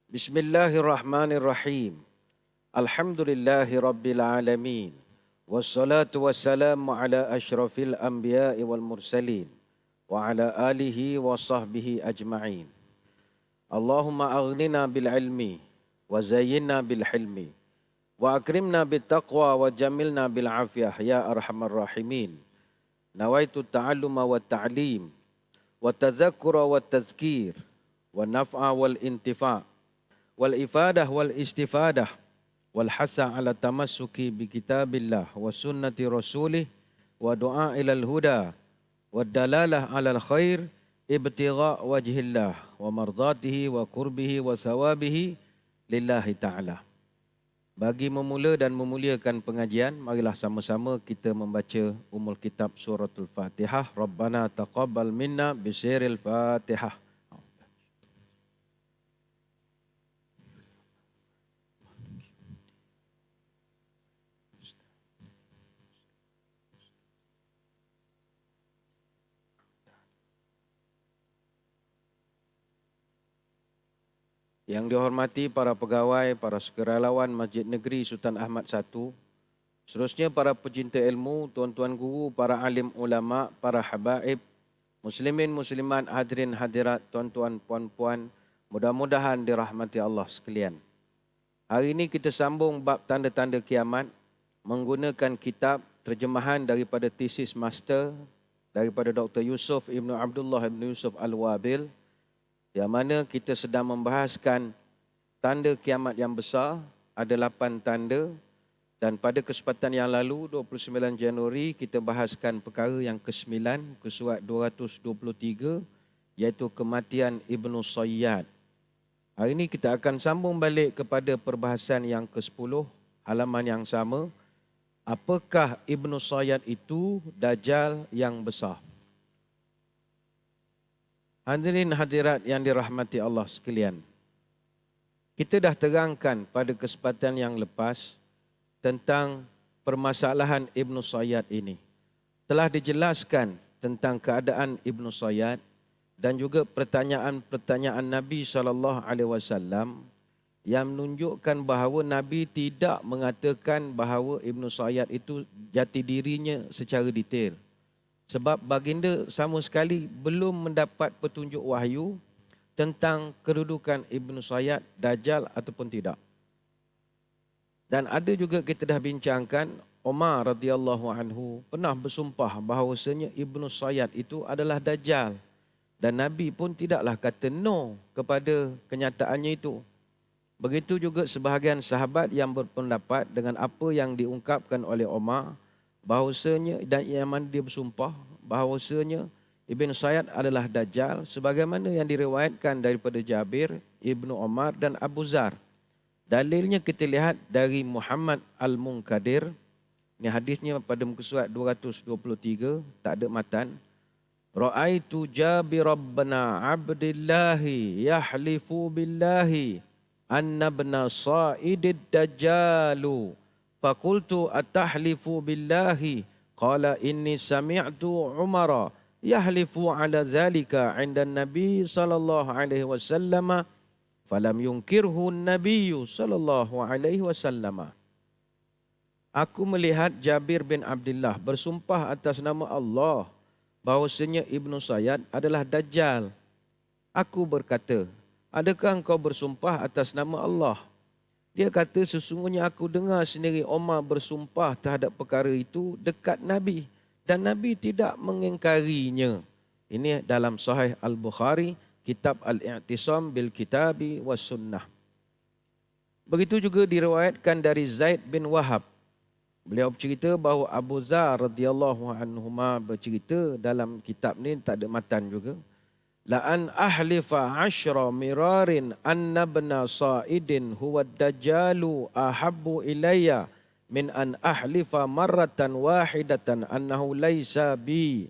Bismillahirrahmanirrahim. Alhamdulillahi rabbil alamin. Wassalatu wassalamu ala asyrafil anbiya'i wal mursalin. Wa ala alihi wa sahbihi ajma'in. Allahumma aghnina bil ilmi. Wa zayyinna bil hilmi. Wa akrimna bil taqwa wa jamilna bil afiyah. Ya arhamar rahimin. Nawaitu ta'alluma wa ta'lim. Wa tadhakura wa tazkir. Wa naf'a wal intifa' wal ifadah wal istifadah wal hasa ala tamassuki bi kitabillah wa sunnati rasulih wa du'a ilal huda wa dalalah alal khair ibtigha wajhillah wa mardatihi wa qurbihi wa thawabihi lillahi ta'ala. Bagi memula dan memuliakan pengajian, marilah sama-sama kita membaca umul kitab suratul Fatihah. Rabbana taqabbal minna bisiril Fatihah. Yang dihormati para pegawai, para sukarelawan Masjid Negeri Sultan Ahmad I, seterusnya para pecinta ilmu, tuan-tuan guru, para alim ulama, para habaib, muslimin, muslimat, hadirin hadirat, tuan-tuan, puan-puan, mudah-mudahan dirahmati Allah sekalian. Hari ini kita sambung bab tanda-tanda kiamat menggunakan kitab terjemahan daripada tesis master daripada Dr. Yusuf Ibn Abdullah Ibn Yusuf Al-Wabil, yang mana kita sedang membahaskan tanda kiamat yang besar, ada 8 tanda, dan pada kesempatan yang lalu 29 Januari kita bahaskan perkara yang ke-9 ke surat 223, iaitu kematian Ibnu Sayyad. Hari ini kita akan sambung balik kepada perbahasan yang ke-10, halaman yang sama. Apakah Ibnu Sayyad itu Dajjal yang besar? Hadirin hadirat yang dirahmati Allah sekalian. Kita dah terangkan pada kesempatan yang lepas tentang permasalahan Ibnu Sayyad ini. Telah dijelaskan tentang keadaan Ibnu Sayyad dan juga pertanyaan-pertanyaan Nabi SAW yang menunjukkan bahawa Nabi tidak mengatakan bahawa Ibnu Sayyad itu jati dirinya secara detail. Sebab baginda sama sekali belum mendapat petunjuk wahyu tentang kedudukan Ibnu Sayyad Dajjal ataupun tidak. Dan ada juga kita dah bincangkan, Umar radhiyallahu anhu pernah bersumpah bahawasanya Ibnu Sayyad itu adalah Dajjal. Dan Nabi pun tidaklah kata no kepada kenyataannya itu. Begitu juga sebahagian sahabat yang berpendapat dengan apa yang diungkapkan oleh Umar, bahawasanya dan yang mana dia bersumpah bahawasanya Ibn Sayyad adalah Dajjal, sebagaimana yang diriwayatkan daripada Jabir, Ibnu Umar dan Abu Zar. Dalilnya kita lihat dari Muhammad Al-Munkadir. Ini hadisnya pada muka surat 223, tak ada matan. Ra'aitu Jabir rabbana abdillahi yahlifu billahi anna ibna Sa'idid Dajjalu. Fakultu atahlifu billahi qala inni sami'tu Umara yahlifu ala dhalika 'inda Nabi sallallahu alaihi wasallam falam yunkirhu Nabi sallallahu alaihi wasallam. Aku melihat Jabir bin Abdullah bersumpah atas nama Allah bahawasanya Ibnu Sayyad adalah Dajjal. Aku berkata, adakah engkau bersumpah atas nama Allah? Dia kata, sesungguhnya aku dengar sendiri Umar bersumpah terhadap perkara itu dekat Nabi. Dan Nabi tidak mengingkarinya. Ini dalam Sahih Al-Bukhari, Kitab Al-I'tisam bil Kitabi was Sunnah. Begitu juga diriwayatkan dari Zaid bin Wahab. Beliau bercerita bahawa Abu Zar radhiyallahu anhuma bercerita dalam kitab ni, tak ada matan juga. La an ahlifa 10 mirarin anna ibna Sa'idin huwa ad-dajjalu ahabbu ilayya min an ahlifa marratan wahidatan annahu laisa bi.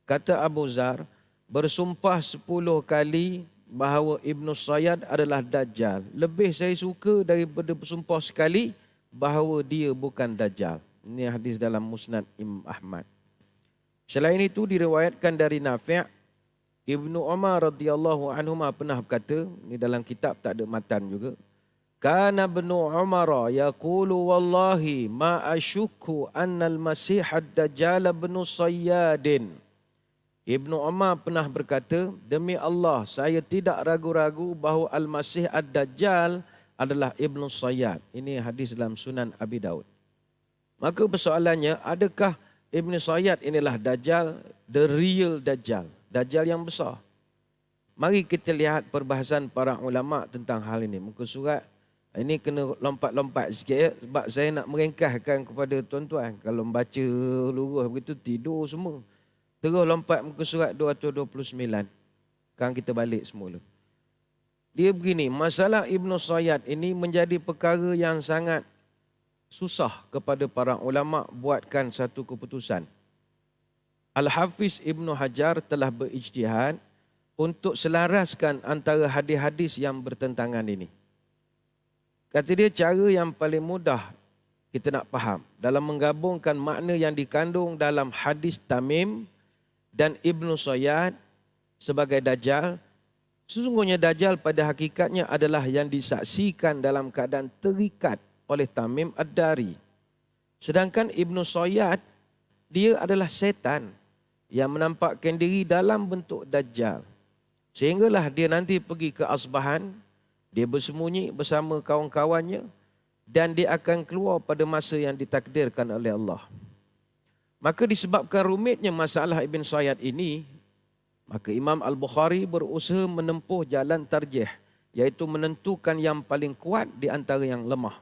Kata Abu Zar, bersumpah 10 kali bahawa Ibnu Sayyad adalah Dajjal, lebih saya suka daripada bersumpah sekali bahawa dia bukan Dajjal. Ini hadis dalam Musnad Imam Ahmad. Selain itu diriwayatkan dari Nafi', Ibnu Umar radhiyallahu anhuma pernah berkata, ni dalam kitab tak ada matan juga. Kana Ibnu Umar yaqulu wallahi ma asyukku anna al-masih ad-dajjal ibnu Sayyadin. Ibnu Umar pernah berkata, demi Allah saya tidak ragu-ragu bahawa al-masih ad-dajjal adalah Ibnu Sayyad. Ini hadis dalam Sunan Abi Daud. Maka persoalannya, adakah Ibnu Sayyad inilah Dajjal, the real Dajjal, Dajjal yang besar? Mari kita lihat perbahasan para ulama tentang hal ini. Muka surat ini kena lompat-lompat sikit ya, sebab saya nak meringkaskan kepada tuan-tuan. Kalau membaca luruh begitu tidur semua. Terus lompat muka surat 229. Sekarang kita balik semula. Dia begini, masalah Ibnu Sayyad ini menjadi perkara yang sangat susah kepada para ulama buatkan satu keputusan. Al-Hafiz Ibnu Hajar telah berijtihad untuk selaraskan antara hadis-hadis yang bertentangan ini. Kata dia cara yang paling mudah kita nak faham dalam menggabungkan makna yang dikandung dalam hadis Tamim dan Ibnu Sayyad sebagai Dajjal. Sesungguhnya Dajjal pada hakikatnya adalah yang disaksikan dalam keadaan terikat oleh Tamim Ad-Dari. Sedangkan Ibnu Sayyad, dia adalah setan yang menampakkan diri dalam bentuk Dajjal. Sehinggalah dia nanti pergi ke Asbahan, dia bersembunyi bersama kawan-kawannya dan dia akan keluar pada masa yang ditakdirkan oleh Allah. Maka disebabkan rumitnya masalah Ibn Sayyad ini, maka Imam Al-Bukhari berusaha menempuh jalan tarjih, iaitu menentukan yang paling kuat di antara yang lemah.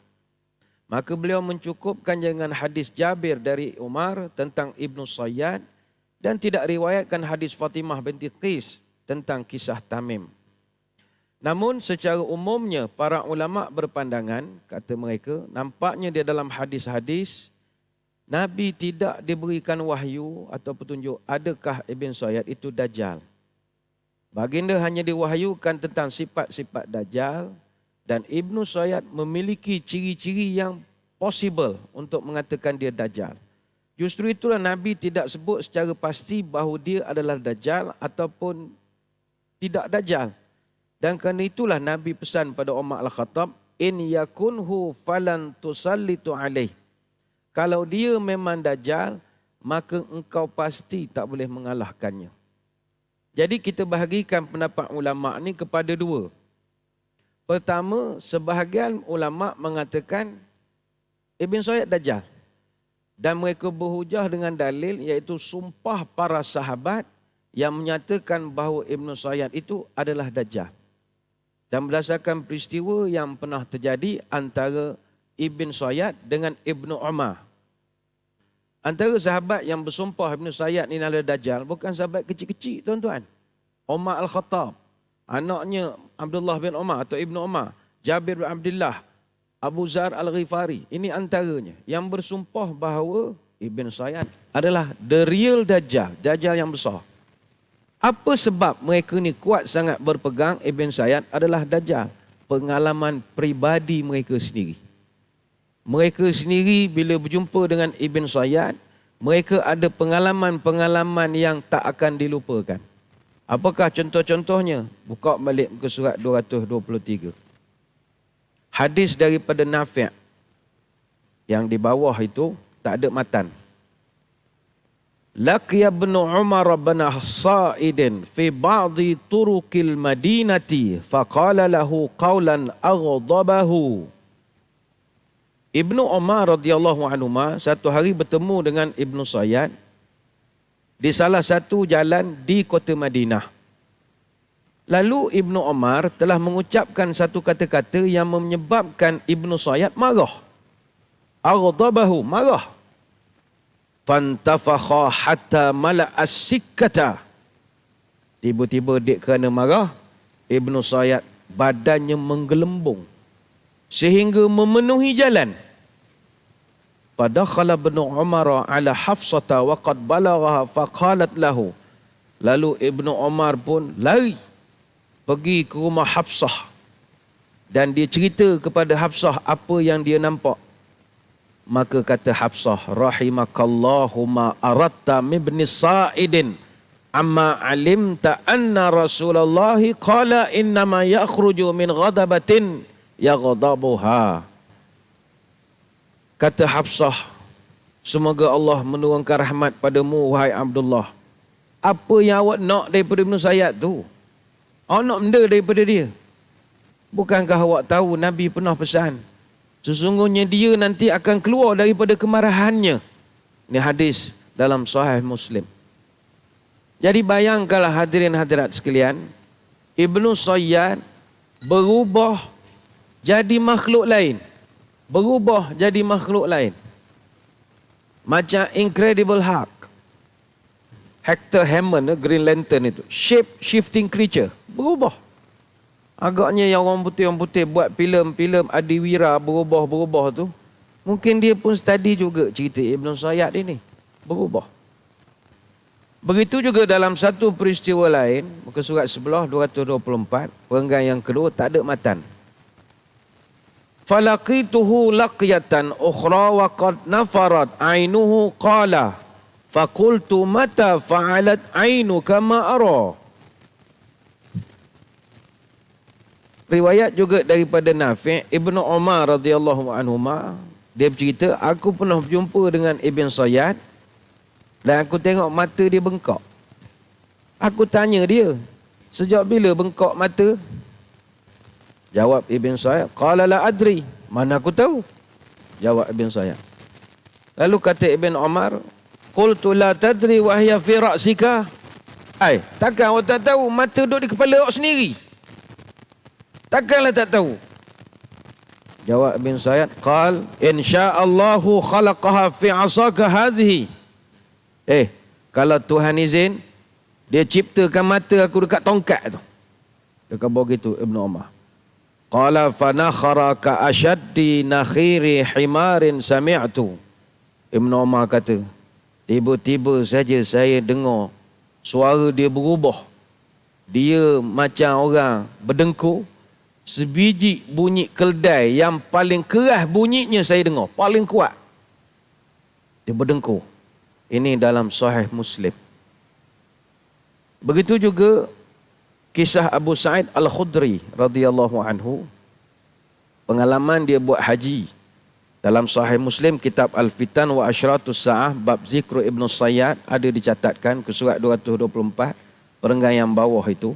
Maka beliau mencukupkan dengan hadis Jabir dari Umar tentang Ibnu Sayyad dan tidak riwayatkan hadis Fatimah binti Qis tentang kisah Tamim. Namun secara umumnya para ulama berpandangan, kata mereka, nampaknya dia dalam hadis-hadis Nabi tidak diberikan wahyu atau petunjuk adakah Ibn Sayyad itu Dajjal. Baginda hanya diwahyukan tentang sifat-sifat Dajjal dan Ibnu Sayyad memiliki ciri-ciri yang possible untuk mengatakan dia Dajjal. Justru itulah Nabi tidak sebut secara pasti bahawa dia adalah Dajjal ataupun tidak Dajjal. Dan kerana itulah Nabi pesan pada Umar Al-Khattab, in yakunhu falan tusallitu alaih. Kalau dia memang Dajjal, maka engkau pasti tak boleh mengalahkannya. Jadi kita bahagikan pendapat ulama' ni kepada dua. Pertama, sebahagian ulama' mengatakan Ibn Sayyad Dajjal. Dan mereka berhujah dengan dalil iaitu sumpah para sahabat yang menyatakan bahawa Ibn Sayyad itu adalah Dajjal. Dan berdasarkan peristiwa yang pernah terjadi antara Ibn Sayyad dengan Ibnu Umar. Antara sahabat yang bersumpah Ibn Sayyad ini adalah Dajjal bukan sahabat kecil-kecil tuan-tuan. Umar Al-Khattab, anaknya Abdullah bin Umar atau Ibnu Umar, Jabir bin Abdullah, Abu Zar Al-Ghifari. Ini antaranya yang bersumpah bahawa Ibn Sayyad adalah the real Dajjal, Dajjal yang besar. Apa sebab mereka ni kuat sangat berpegang Ibn Sayyad adalah Dajjal? Pengalaman peribadi mereka sendiri. Mereka sendiri bila berjumpa dengan Ibn Sayyad, mereka ada pengalaman-pengalaman yang tak akan dilupakan. Apakah contoh-contohnya? Buka balik ke surat 223. Hadis daripada Nafi' yang di bawah itu tak ada matan. Laqiya ibn Umar bin Sa'idin fi ba'di turuqil Madinati faqala lahu qawlan aghdabahu. Ibnu Umar radhiyallahu anhu satu hari bertemu dengan Ibnu Sayyad di salah satu jalan di kota Madinah. Lalu Ibnu Umar telah mengucapkan satu kata-kata yang menyebabkan Ibnu Sayyad marah. Aghdabahu, marah. Fantafakha hatta mala'as sikkata. Tiba-tiba dia kerana marah, Ibnu Sayyad badannya menggelembung sehingga memenuhi jalan. Padakhala Ibnu Umar ala Hafsata wa qad balaghaha faqalat lahu. Lalu Ibnu Umar pun lari pergi ke rumah Hafsah dan dia cerita kepada Hafsah apa yang dia nampak. Maka kata Hafsah, rahimakallahu ma aratta mibni Sa'idin amma alimta anna Rasulullah qala innama yakhruju min ghadabatin yaghdabuha. Kata Hafsah, semoga Allah menurunkan rahmat padamu wahai Abdullah. Apa yang awak nak daripada Ibn Sayyad tu? Awak nak benda daripada dia? Bukankah awak tahu Nabi pernah pesan, sesungguhnya dia nanti akan keluar daripada kemarahannya. Ini hadis dalam Sahih Muslim. Jadi bayangkanlah hadirin hadirat sekalian, Ibn Sayyad berubah jadi makhluk lain. Berubah jadi makhluk lain. Macam Incredible Hulk. Hector Hammond, Green Lantern itu. Shape-shifting creature. Berubah. Agaknya yang orang putih buat filem-filem Adiwira berubah-berubah tu. Mungkin dia pun study juga cerita Ibn Sayyad ini. Berubah. Begitu juga dalam satu peristiwa lain, muka surat sebelah 224, perenggan yang kedua, tak ada matan. Falaqituhu laqyatan ukhra wa qad nafarat ainuhu qala faqultu mata fa'alat ainu kama ara. Riwayat juga daripada Nafi' Ibnu Umar radhiyallahu anhuma, dia bercerita, aku pernah berjumpa dengan Ibn Sayyad dan aku tengok mata dia bengkak. Aku tanya dia, sejak bila bengkak mata? Jawab Ibn Sayyad, qala la adri, mana aku tahu? Jawab Ibn Sayyad. Lalu kata Ibn Umar, qultu la tadri wa hiya fi ra'sika. Takkan awak tak tahu mata duduk di kepala awak sendiri? Takkanlah tak tahu? Jawab Ibn Sayyad, qal insya'allahu khalaqaha fi 'asaka hadhihi. Kalau Tuhan izin, dia ciptakan mata aku dekat tongkat tu. Dia kata begitu Ibn Umar. Qala fanakhara ka ashaddi nakhiri himarin sami'tu. Ibn Umar kata, tiba-tiba saja saya dengar suara dia berubah. Dia macam orang berdengkur. Sebiji bunyi keldai yang paling keras bunyinya saya dengar, paling kuat. Dia berdengkur. Ini dalam Sahih Muslim. Begitu juga kisah Abu Sa'id Al-Khudri radhiyallahu anhu. Pengalaman dia buat haji. Dalam Sahih Muslim, kitab Al-Fitan wa Asyratus Sa'ah, bab zikru Ibn Sayyad, ada dicatatkan ke surat 224, perenggan yang bawah itu.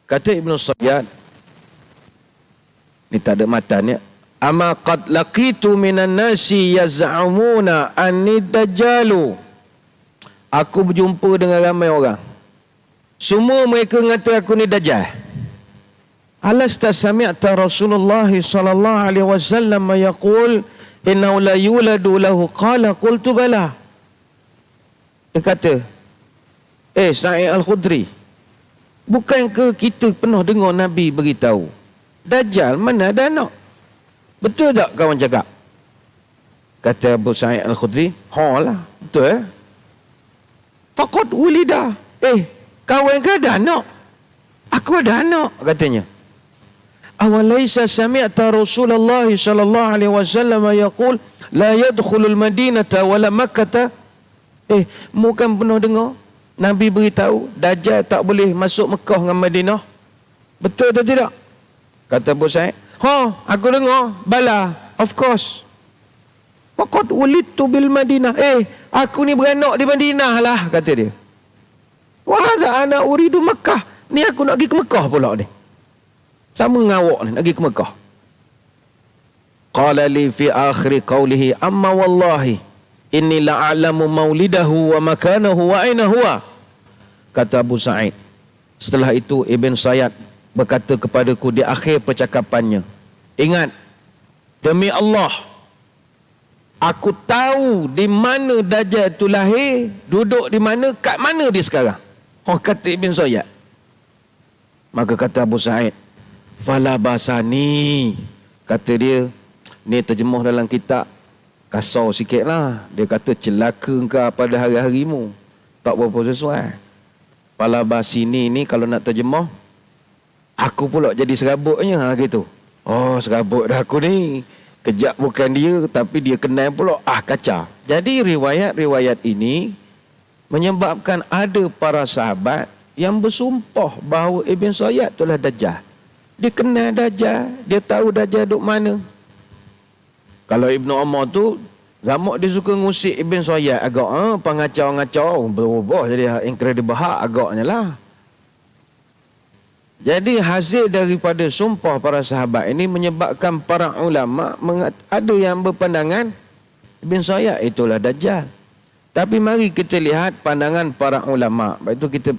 Kata Ibn Sayyad, ini tak ada matanya, ama qad laqitu minan nasi yaz'amuna anni dajjalu. Aku berjumpa dengan ramai orang, semua mereka kata aku ni dajjal. Alasta sami'ta Rasulullah sallallahu alaihi wasallam yaqul innahu la yuladu lahu, qala qultu bala. Dia kata, Sa'id Al-Khudri, bukankah kita pernah dengar Nabi beritahu dajjal mana ada anak? Betul tak kawan cakap? Kata Abu Sa'id Al-Khudri, lah, betul. Faqad wulida. Kawan ke ada anak? Aku ada anak, katanya. Awalaysa sami'ta Rasulullah sallallahu alaihi wasallam yaqul la yadkhulul madinata wala makkata. Bukan pernah dengar Nabi beritahu dajjal tak boleh masuk Mekah dengan Madinah? Betul atau tidak? Kata Abu Sa'id, aku dengar. Bala, of course. Faqad wulidtu bil Madinah. Aku ni beranak di Madinah lah, kata dia. Wa hadza ana uridu Makkah. Ni aku nak pergi ke Mekah pula ni. Sama dengan awak ni, nak pergi ke Mekah. Qala li fi akhir qawlihi amma wallahi inni la'alamu maulidahu wa makanahu wa aina huwa. Kata Abu Sa'id, setelah itu Ibn Sayyad berkata kepadaku di akhir percakapannya, ingat, demi Allah, aku tahu di mana Dajjal itu lahir, duduk di mana, kat mana dia sekarang. Kata Ibn Sayyad. Maka kata Abu Sa'id, fala basani. Kata dia, ni terjemuh dalam kitab, kasar sikit lah. Dia kata, celaka engkau pada hari-harimu, tak berapa sesuai. Fala basini ni kalau nak terjemuh, aku pula jadi serabutnya, gitu. Serabut dah aku ni. Kejap bukan dia, tapi dia kenal pula. Kacau. Jadi riwayat-riwayat ini menyebabkan ada para sahabat yang bersumpah bahawa Ibn Sayyad itulah Dajjal. Dia kenal Dajjal, dia tahu Dajjal duduk mana. Kalau Ibn Umar tu ramuk dia suka ngusik Ibn Sayyad agak pengacau-ngacau berubah jadi incredible agaknya lah. Jadi hasil daripada sumpah para sahabat ini menyebabkan para ulama ada yang berpandangan Ibn Sayyad itulah Dajjal. Tapi mari kita lihat pandangan para ulama. Lepas itu kita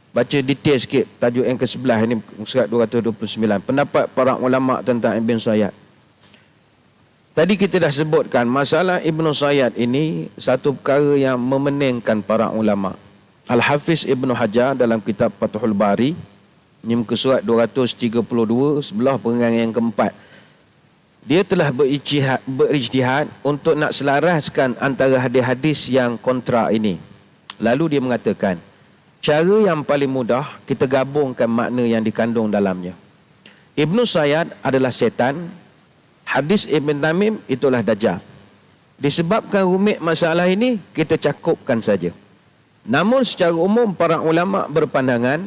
baca detail sikit tajuk yang ke-11 ini, surat 229. Pendapat para ulama tentang Ibn Sayyad. Tadi kita dah sebutkan masalah Ibn Sayyad ini satu perkara yang memeningkan para ulama. Al-Hafiz Ibn Hajar dalam kitab Fathul Bari, ini muka surat 232, sebelah perenggan yang keempat. Dia telah berijtihad untuk nak selaraskan antara hadis-hadis yang kontra ini. Lalu dia mengatakan, cara yang paling mudah kita gabungkan makna yang dikandung dalamnya. Ibn Sayyad adalah syaitan, hadis Ibn Tamim itulah Dajjal. Disebabkan rumit masalah ini, kita cakupkan saja. Namun secara umum para ulama berpandangan,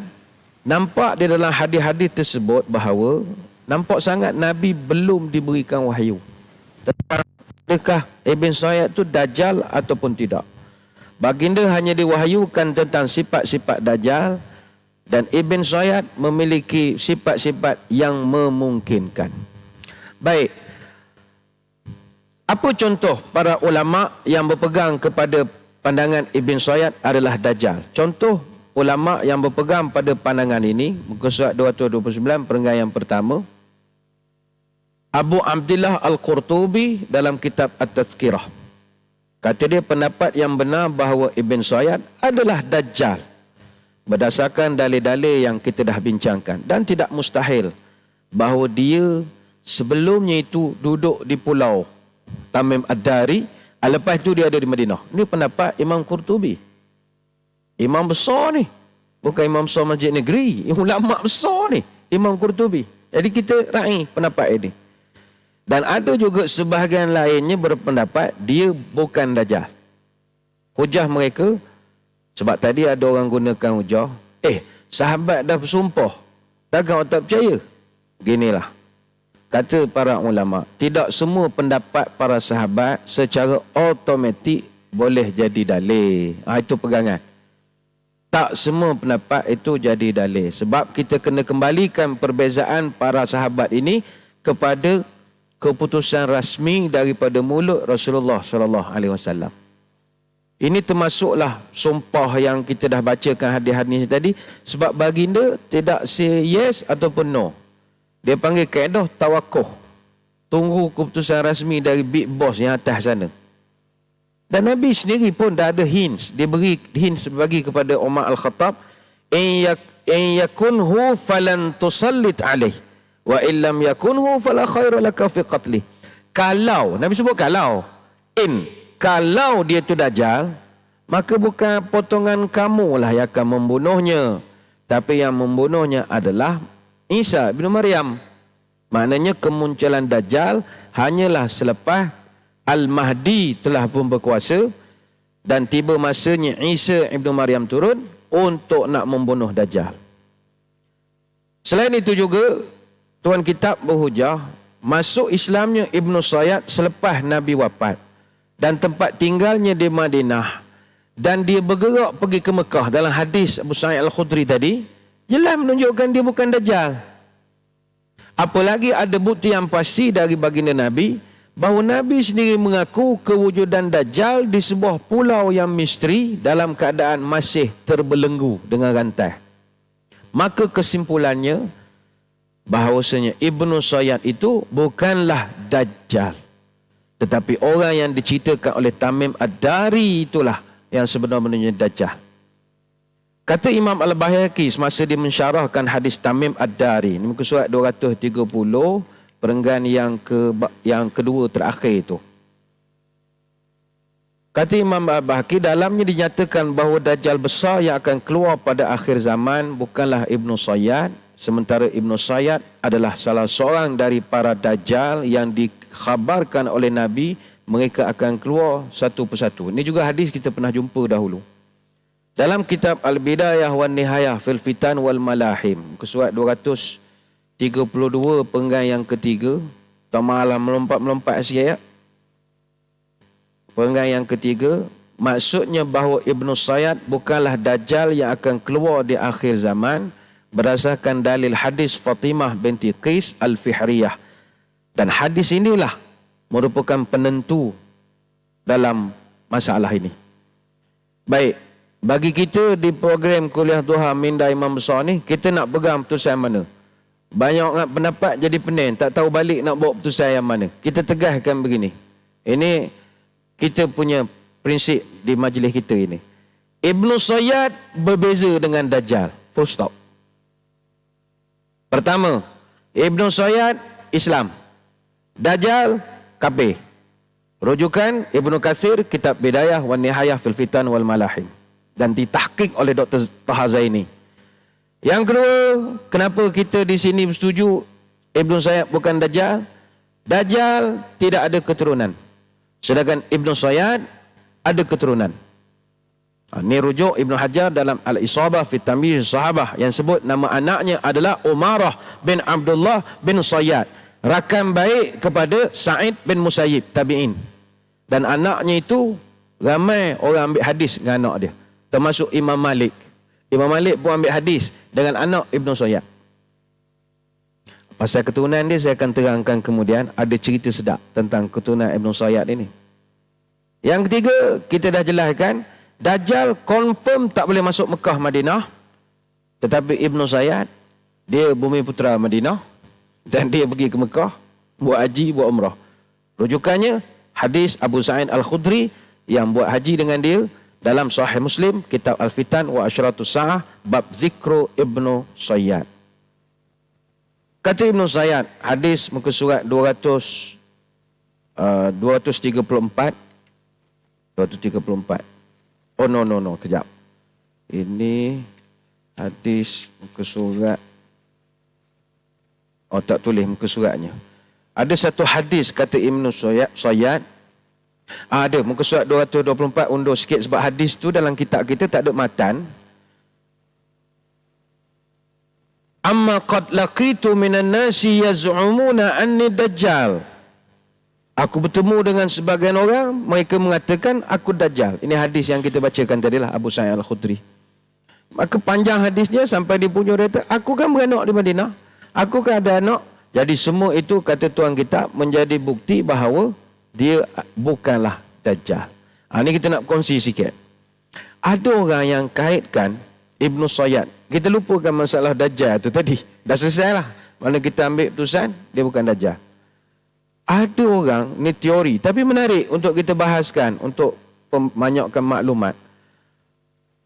nampak di dalam hadis-hadis tersebut bahawa nampak sangat Nabi belum diberikan wahyu tentang adakah Ibn Sayyad itu Dajjal ataupun tidak. Baginda hanya diwahyukan tentang sifat-sifat Dajjal, dan Ibn Sayyad memiliki sifat-sifat yang memungkinkan. Baik, apa contoh para ulama yang berpegang kepada pandangan Ibn Sayyad adalah Dajjal? Contoh ulama yang berpegang pada pandangan ini, muka surat 229 perenggan yang pertama, Abu Abdillah Al-Qurtubi dalam kitab At-Tazkirah. Kata dia pendapat yang benar bahawa Ibn Sayyad adalah Dajjal berdasarkan dalil-dalil yang kita dah bincangkan, dan tidak mustahil bahawa dia sebelumnya itu duduk di pulau Tamim Ad-Dari, lepas itu dia ada di Madinah. Ini pendapat Imam Qurtubi. Imam besar ni. Bukan imam besar masjid negeri. Ulama besar ni. Imam Qurtubi. Jadi kita raih pendapat ini. Dan ada juga sebahagian lainnya berpendapat dia bukan Dajjal. Hujah mereka, sebab tadi ada orang gunakan hujah, sahabat dah bersumpah, takkan awak tak percaya? Ginilah, kata para ulama, tidak semua pendapat para sahabat secara automatik boleh jadi dalil. Itu pegangan. Tak semua pendapat itu jadi dalil. Sebab kita kena kembalikan perbezaan para sahabat ini kepada keputusan rasmi daripada mulut Rasulullah SAW. Ini termasuklah sumpah yang kita dah bacakan hadis-hadis tadi. Sebab baginda tidak say yes ataupun no. Dia panggil kaedah tawakuh. Tunggu keputusan rasmi dari big boss yang atas sana. Dan Nabi sendiri pun dah ada hints. Dia beri hints bagi kepada Umar Al-Khattab. In yakunhu falan tusallit alaih. Wa illam yakunhu fala khaira laka fi qatli. Kalau, Nabi sebut kalau. Kalau dia tu Dajjal, maka bukan potongan kamu lah yang akan membunuhnya. Tapi yang membunuhnya adalah Isa bin Maryam. Maknanya kemunculan Dajjal hanyalah selepas Al-Mahdi telah pun berkuasa dan tiba masanya Isa ibn Maryam turun untuk nak membunuh Dajjal. Selain itu juga, Tuan Kitab berhujah, masuk Islamnya Ibn Sayyad selepas Nabi wafat dan tempat tinggalnya di Madinah, dan dia bergerak pergi ke Mekah. Dalam hadis Abu Sa'id Al-Khudri tadi, jelas menunjukkan dia bukan Dajjal. Apalagi ada bukti yang pasti dari baginda Nabi, bahawa Nabi sendiri mengaku kewujudan Dajjal di sebuah pulau yang misteri dalam keadaan masih terbelenggu dengan rantai. Maka kesimpulannya, bahawasanya Ibn Sayyad itu bukanlah Dajjal, tetapi orang yang diceritakan oleh Tamim Ad-Dari itulah yang sebenarnya Dajjal. Kata Imam Al-Baihaqi semasa dia mensyarahkan hadis Tamim Ad-Dari, ini muka surat 230, perenggan yang kedua terakhir itu. Kata Imam Al-Baihaqi, dalamnya dinyatakan bahawa Dajjal besar yang akan keluar pada akhir zaman bukanlah Ibn Sayyad, sementara Ibn Sayyad adalah salah seorang dari para Dajjal yang dikhabarkan oleh Nabi mereka akan keluar satu persatu. Ini juga hadis kita pernah jumpa dahulu. Dalam kitab Al-Bidayah wan Nihayah fil Fitan wal Malahim, muka surat 232 penggai yang ketiga. Tak malah melompat sikit ya. Penggai yang ketiga, maksudnya bahawa Ibnu Sayyad bukanlah Dajjal yang akan keluar di akhir zaman berdasarkan dalil hadis Fatimah binti Qais Al-Fihriyah. Dan hadis inilah merupakan penentu dalam masalah ini. Baik, bagi kita di program Kuliah Duha Minda Imam Besar ni, kita nak pegang putusan mana? Banyak pendapat jadi pening, tak tahu balik nak bawa putusan yang mana. Kita tegaskan begini. Ini kita punya prinsip di majlis kita ini. Ibnu Sayyad berbeza dengan Dajjal. Full stop. Pertama, Ibnu Sayyad Islam. Dajjal kafir. Rujukan Ibnu Katsir, kitab Bidayah wan Nihayah fil Fitan wal Malahim, dan ditahqiq oleh Dr. Taha Zaini. Yang kedua, kenapa kita di sini bersetuju Ibnu Sayyad bukan Dajjal? Dajjal tidak ada keturunan, sedangkan Ibnu Sayyad ada keturunan. Ini rujuk Ibnu Hajar dalam Al-Isabah fi Tamyiz Sahabah yang sebut nama anaknya adalah Umarah bin Abdullah bin Sayyad, rakan baik kepada Sa'id bin Musayyib tabi'in. Dan anaknya itu ramai orang ambil hadis dengan anak dia, termasuk Imam Malik. Imam Malik pun ambil hadis dengan anak Ibnu Sayyad. Pasal keturunan dia saya akan terangkan kemudian, ada cerita sedap tentang keturunan Ibnu Sayyad ini. Yang ketiga, kita dah jelaskan Dajjal confirm tak boleh masuk Mekah Madinah, tetapi Ibnu Sayyad dia bumi putera Madinah dan dia pergi ke Mekah buat haji, buat umrah. Rujukannya hadis Abu Sa'id Al-Khudri yang buat haji dengan dia dalam Sahih Muslim, kitab Al-Fitan wa Asyratus Sa'ah, bab zikru Ibnu Sayyad. Kata Ibnu Sayyad, hadis muka surat 234. Oh no, kejap. Ini hadis muka surat, oh tak tulis muka suratnya. Ada satu hadis kata Ibnu Sayyad, ada muka surat 224, undur sikit sebab hadis tu dalam kitab kita tak ada matan. Amma qad laqitu minan nasi yaz'umuna anni dajjal. Aku bertemu dengan sebagian orang, mereka mengatakan aku Dajjal. Ini hadis yang kita bacakan tadilah, Abu Sa'id Al-Khudri. Maka panjang hadisnya sampai di punyo dia kata, aku kan beranak di Madinah, aku kan ada anak. Jadi semua itu kata tuan kita menjadi bukti bahawa dia bukanlah Dajjal. Ini kita nak kongsi sikit. Ada orang yang kaitkan Ibnu Sayyad. Kita lupakan masalah Dajjal tu tadi. Dah selesai lah. Mana kita ambil putusan, dia bukan Dajjal. Ada orang, ni teori, tapi menarik untuk kita bahaskan, untuk membanyakkan maklumat.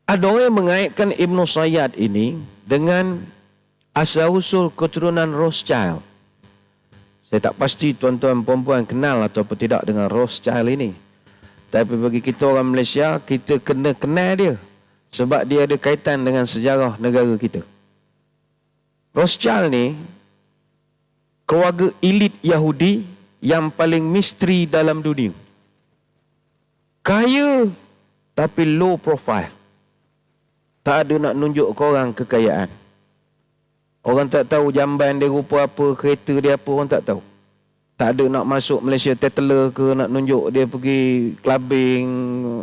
Ada orang yang mengaitkan Ibnu Sayyad ini dengan asal-usul keturunan Rothschild. Saya tak pasti tuan-tuan perempuan kenal atau tidak dengan Rothschild ini. Tapi bagi kita orang Malaysia, kita kena kenal dia. Sebab dia ada kaitan dengan sejarah negara kita. Rothschild ni, keluarga elit Yahudi yang paling misteri dalam dunia. Kaya, tapi low profile. Tak ada nak nunjuk ke orang kekayaan. Orang tak tahu jamban dia rupa apa, kereta dia apa, orang tak tahu. Tak ada nak masuk Malaysia Tetler ke, nak nunjuk dia pergi clubbing,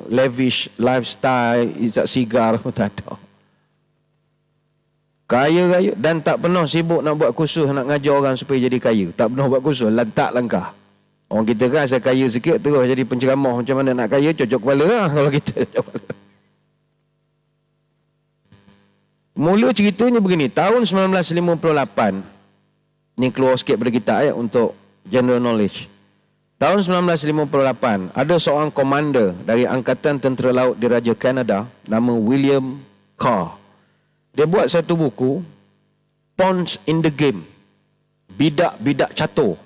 lavish lifestyle, isap sigar pun tak ada. Kaya-kaya dan tak pernah sibuk nak buat kursus nak ngajar orang supaya jadi kaya. Tak pernah buat kursus, lantak langkah. Orang kita kan saya kaya sikit terus jadi penceramah macam mana nak kaya, cocok kepala lah kalau kita cocok kepala. Mula ceritanya begini, tahun 1958, ni keluar sikit pada kita untuk general knowledge. Tahun 1958, ada seorang komander dari Angkatan Tentera Laut Diraja Kanada, nama William Carr. Dia buat satu buku, Pawns in the Game, bidak-bidak catur.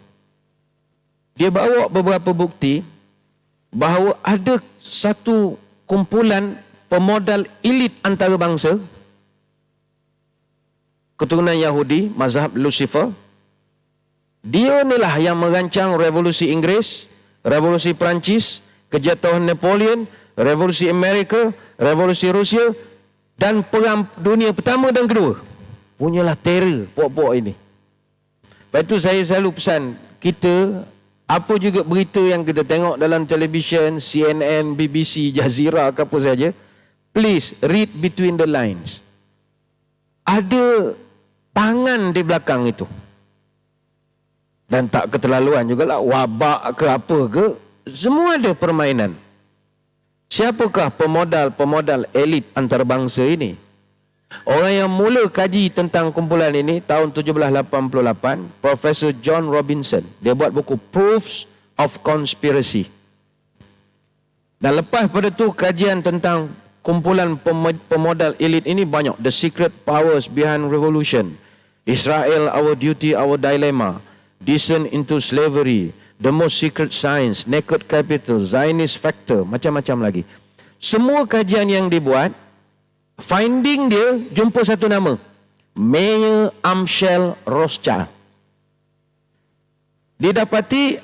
Dia bawa beberapa bukti bahawa ada satu kumpulan pemodal elit antarabangsa, keturunan Yahudi, mazhab Lucifer. Dia inilah yang merancang revolusi Inggeris, revolusi Perancis, kejatuhan Napoleon revolusi Amerika, revolusi Rusia, dan perang dunia pertama dan kedua. Punyalah terror puak-puak ini. Lepas itu saya selalu pesan kita, apa juga berita yang kita tengok dalam televisyen, CNN, BBC, Jazeera ke apa saja, please read between the lines. Ada tangan di belakang itu. Dan tak keterlaluan jugalah, wabak ke apa ke, semua ada permainan. Siapakah pemodal elit antarabangsa ini? Orang yang mula kaji tentang kumpulan ini tahun 1788, Profesor John Robinson. Dia buat buku Proofs of Conspiracy. Dan lepas pada tu kajian tentang kumpulan pemodal elit ini banyak. The Secret Powers Behind Revolution, Israel, Our Duty, Our Dilemma, Descent into Slavery, The Most Secret Science, Naked Capital, Zionist Factor, macam-macam lagi. Semua kajian yang dibuat, finding dia jumpa satu nama, Mayer Amschel Rothschild. Didapati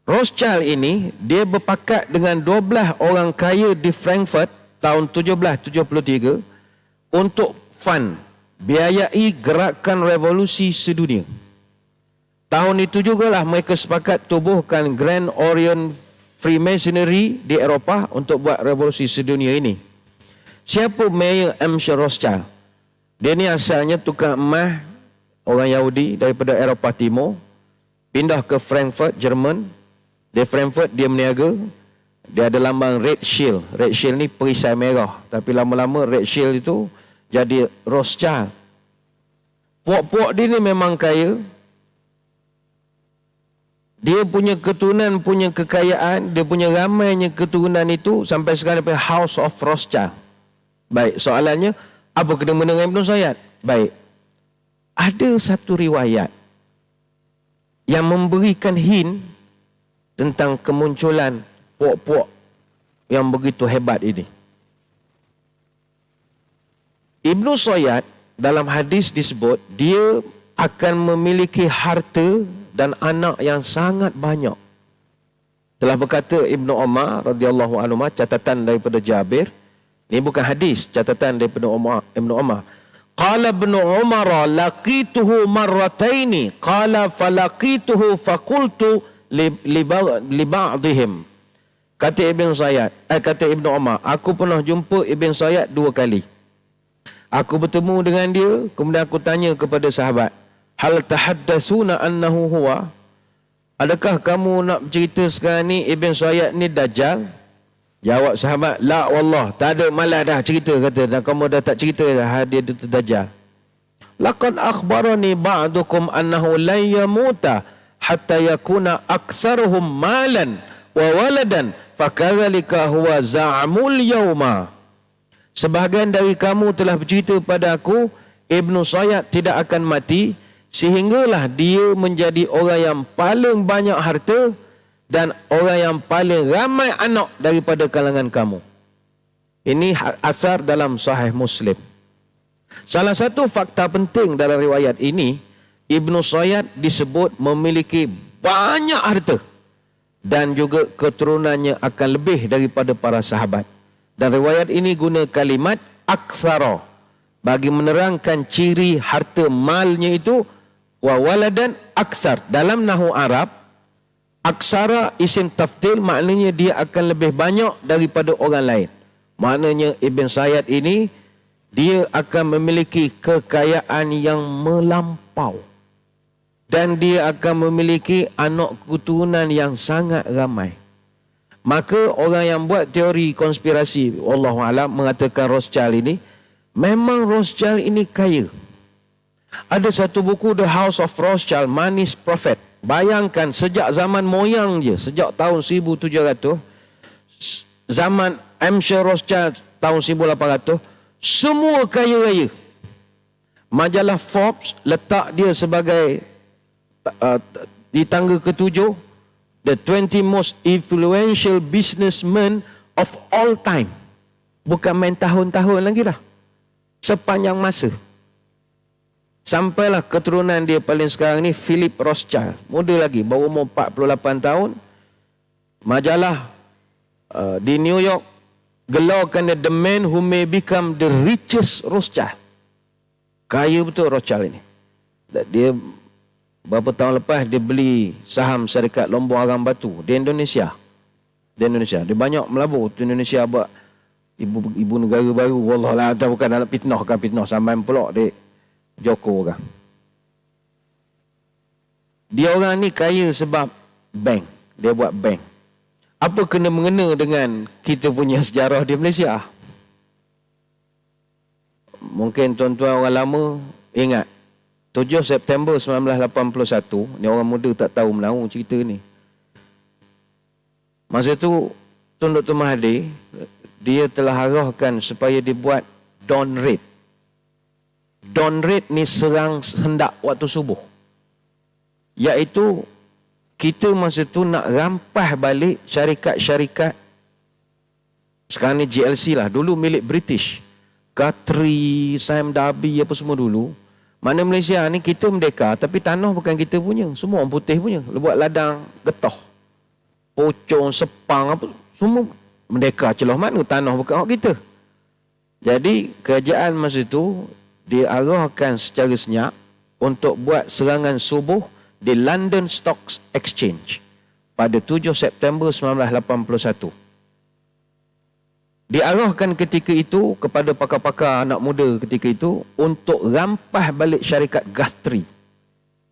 Rothschild ini dia berpakat dengan 12 orang kaya di Frankfurt tahun 1773 untuk fund biayai gerakan revolusi sedunia. Tahun itu jugalah mereka sepakat tubuhkan Grand Orient Freemasonry di Eropah untuk buat revolusi sedunia ini. Siapa Mayer Amschel Rothschild? Dia ni asalnya tukang emas, orang Yahudi daripada Eropah Timur, pindah ke Frankfurt, Jerman. Di Frankfurt dia berniaga. Dia ada lambang Red Shield. Red Shield ni perisai merah. Tapi lama-lama Red Shield itu jadi Rothschild. Puak-puak dia ni memang kaya. Dia punya keturunan, punya kekayaan, dia punya ramainya keturunan itu sampai sekarang dia House of Rothschild. Baik, soalannya, apa kena-mena dengan Ibn Sayyad? Baik, ada satu riwayat yang memberikan hint tentang kemunculan puak-puak yang begitu hebat ini. Ibn Sayyad dalam hadis disebut, dia akan memiliki harta dan anak yang sangat banyak. Telah berkata Ibnu Umar radhiyallahu anhu, catatan daripada Jabir. Ini bukan hadis, catatan daripada Ibnu Umar. Qala Ibnu Umar laqituhu marrataini, qala falaqituhu faqultu li ba'dihim. Kata Ibn Sayyad, kata Ibnu Umar, aku pernah jumpa Ibn Sayyad 2 kali. Aku bertemu dengan dia, kemudian aku tanya kepada sahabat, hal tahaddatsuna annahu huwa? Adakah kamu nak bercerita sekarang ni Ibn Sayyad ni Dajjal? Jawab sahabat, la wallah, tak ada, malah dah cerita, kata, dan kamu dah tak cerita dah dia itu Dajjal. Laqad akhbarani ba'dukum annahu lan yamuta hatta yakuna aktsaruhum malan wa waladan fakadzalika huwa za'amul yauma. Sebahagian dari kamu telah bercerita pada aku Ibn Sayyad tidak akan mati sehinggalah dia menjadi orang yang paling banyak harta dan orang yang paling ramai anak daripada kalangan kamu. Ini asar dalam Sahih Muslim. Salah satu fakta penting dalam riwayat ini, Ibn Sayyad disebut memiliki banyak harta dan juga keturunannya akan lebih daripada para sahabat. Dan riwayat ini guna kalimat aktsara bagi menerangkan ciri harta malnya itu, wa waladan aksar. Dalam nahwu Arab, aksara isim tafdil maknanya dia akan lebih banyak daripada orang lain. Maknanya Ibn Sayyad ini dia akan memiliki kekayaan yang melampau dan dia akan memiliki anak keturunan yang sangat ramai. Maka orang yang buat teori konspirasi, wallahu alam, mengatakan Rothschild ini, memang Rothschild ini kaya. Ada satu buku The House of Rothschild, Money's Prophet. Bayangkan sejak zaman moyang je, sejak tahun 1700, zaman Amschel Rothschild tahun 1800, semua kaya-raya. Majalah Forbes letak dia sebagai di tangga ke-7, the 20 most influential businessmen of all time. Bukan main tahun-tahun lagi dah, sepanjang masa. Sampailah keturunan dia paling sekarang ni, Philip Rothschild. Muda lagi, baru umur 48 tahun. Majalah Di New York, gelaukan the man who may become the richest Rothschild. Kaya betul Rothschild ini. Dia beberapa tahun lepas dia beli saham syarikat Lombok Arang Batu di Indonesia. Dia banyak melabur di Indonesia buat ibu negara baru. Wallahualam, tak bukan nak fitnah sampai pulak dek Joko orang. Dia orang ni kaya sebab bank. Dia buat bank. Apa kena mengena dengan kita punya sejarah di Malaysia? Mungkin tuan-tuan orang lama ingat 7 September 1981, ni orang muda tak tahu menahu cerita ni. Masa tu Tun Dr. Mahathir, dia telah arahkan supaya dibuat dawn raid. Dawn raid ni serang hendak waktu subuh. Iaitu kita masa tu nak rampas balik syarikat-syarikat, sekarang ni GLC lah, dulu milik British, Guthrie, Sam Darby apa semua dulu. Mana Malaysia ni kita merdeka tapi tanah bukan kita punya, semua orang putih punya. Buat ladang getah, pocong, sepang apa semua merdeka. Celah mana tanah bukan hak kita. Jadi kerajaan masa tu diarahkan secara senyap untuk buat serangan subuh di London Stock Exchange pada 7 September 1981. Diarahkan ketika itu kepada pakar-pakar anak muda ketika itu untuk rampas balik syarikat Guthrie.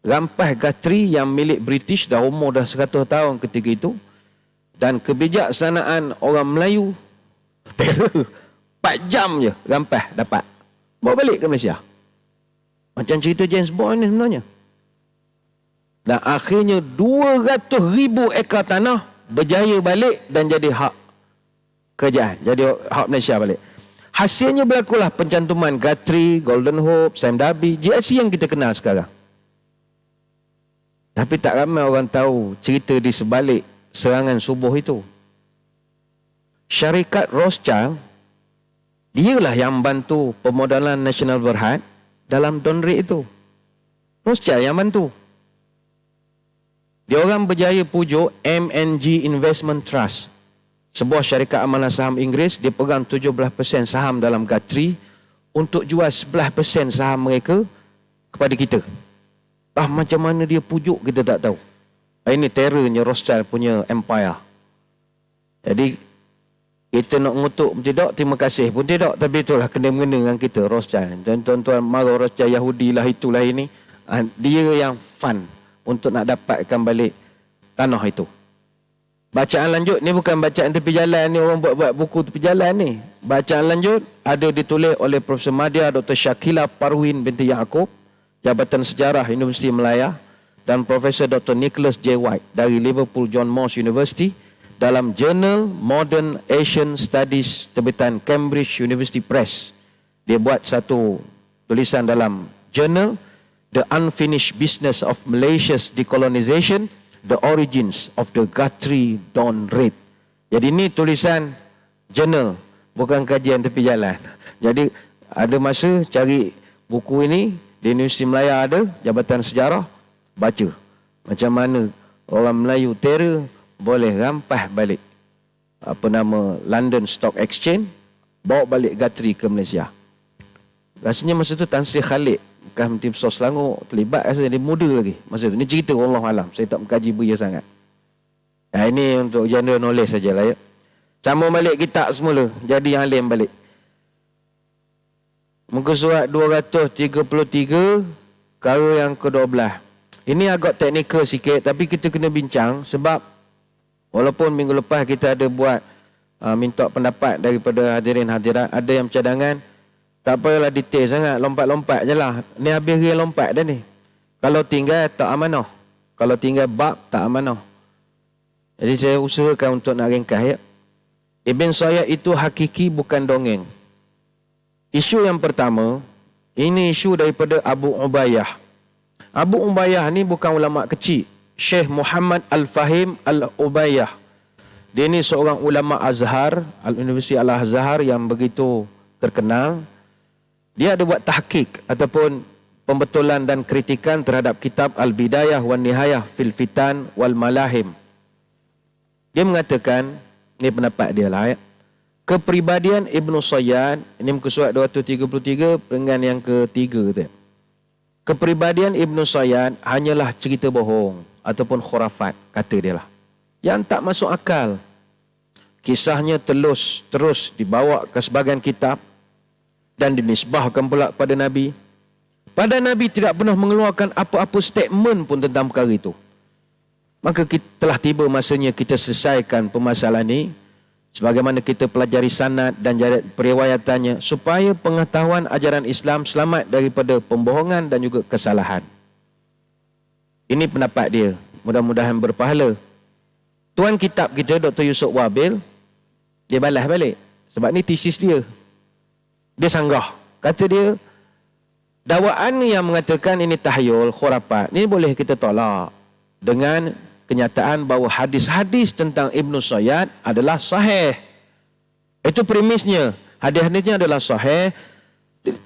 Rampas Guthrie yang milik British, dah umur dah 100 tahun ketika itu. Dan kebijaksanaan orang Melayu, terror, 4 jam je rampas dapat. Bawa balik ke Malaysia. Macam cerita James Bond ni sebenarnya. Dan akhirnya 200,000 ekar tanah berjaya balik dan jadi hak kerajaan, jadi hak Malaysia balik. Hasilnya berlakulah pencantuman Guthrie, Golden Hope, Sam Darby, GLC yang kita kenal sekarang. Tapi tak ramai orang tahu cerita di sebalik serangan subuh itu. Syarikat Rothschild, dialah yang bantu pemodalan Nasional Berhad dalam dawn raid itu. Rothschild yang bantu. Dia orang berjaya pujuk MNG Investment Trust, sebuah syarikat amalan saham Inggeris. Dia pegang 17% saham dalam Guthrie untuk jual 11% saham mereka kepada kita. Macam mana dia pujuk kita tak tahu. Ini terornya Rothschild punya empire. Jadi kita nak mengutuk pun tidak, terima kasih pun tidak, tapi itulah kena-mengena dengan kita Rothschild. Dan tuan-tuan marah Rothschild Yahudi lah itulah ini. Dia yang fun untuk nak dapatkan balik tanah itu. Bacaan lanjut ni bukan bacaan tepi jalan ni, orang buat buku tepi jalan ni. Bacaan lanjut ada ditulis oleh Profesor Madya Dr. Syakila Parwin binti Yaakob, Jabatan Sejarah Universiti Melaya, dan Profesor Dr. Nicholas J. White dari Liverpool John Moores University dalam Journal Modern Asian Studies terbitan Cambridge University Press. Dia buat satu tulisan dalam jurnal The Unfinished Business of Malaysia's Decolonization, The Origins of the Guthrie Dawn Raid. Jadi ni tulisan jurnal, bukan kajian tepi jalan. Jadi ada masa cari buku ini di Universiti Melaya, ada Jabatan Sejarah, baca macam mana orang Melayu terror boleh rampas balik London Stock Exchange, bawa balik Guthrie ke Malaysia. Rasanya masa tu Tan Sri Khalid, bekas Menteri Besar Selangor, terlibat. Rasanya dia muda lagi masa tu. Ni cerita Wallahualam, saya tak mengkaji beria sangat. Ini untuk general knowledge sajalah ya. Sambung balik kitab semula, jadi yang alim balik. Muka surat 233, perkara yang ke-12. Ini agak teknikal sikit, tapi kita kena bincang sebab walaupun minggu lepas kita ada buat minta pendapat daripada hadirin hadirat, ada yang cadangan, tak payahlah detail sangat, lompat-lompat je lah. Ni habis dia lompat dah ni. Kalau tinggal tak amanah. Kalau tinggal bab tak amanah. Jadi saya usahakan untuk nak ringkas ya. Ibn Sayyad itu hakiki bukan dongeng. Isu yang pertama, ini isu daripada Abu Ubayyah. Abu Ubayyah ni bukan ulama kecil. Syekh Muhammad Al-Fahim Al-Ubayyah. Dia ni seorang ulama Azhar, Universiti Al-Azhar yang begitu terkenal. Dia ada buat tahqiq ataupun pembetulan dan kritikan terhadap kitab Al-Bidayah wan Nihayah fil Fitan wal Malahim. Dia mengatakan Ini pendapat dia lah. Kepribadian Ibnu Sayyad, ini muka surat 233, perenggan yang ketiga tu. Kepribadian Ibnu Sayyad hanyalah cerita bohong ataupun khurafat, kata dia lah. Yang tak masuk akal. Kisahnya terus dibawa ke sebahagian kitab dan dinisbahkan pula pada Nabi. Pada Nabi tidak pernah mengeluarkan apa-apa statement pun tentang perkara itu. Maka telah tiba masanya kita selesaikan permasalahan ini sebagaimana kita pelajari sanad dan periwayatannya supaya pengetahuan ajaran Islam selamat daripada pembohongan dan juga kesalahan. Ini pendapat dia. Mudah-mudahan berpahala. Tuan kitab kita Dr. Yusof Wabil, dia balas balik. Sebab ni tesis dia. Dia sanggah. Kata dia, dakwaan yang mengatakan ini tahyul, khurafat, ini boleh kita tolak dengan kenyataan bahawa hadis-hadis tentang Ibnu Sayyad adalah sahih. Itu premisnya. Hadis-hadisnya adalah sahih.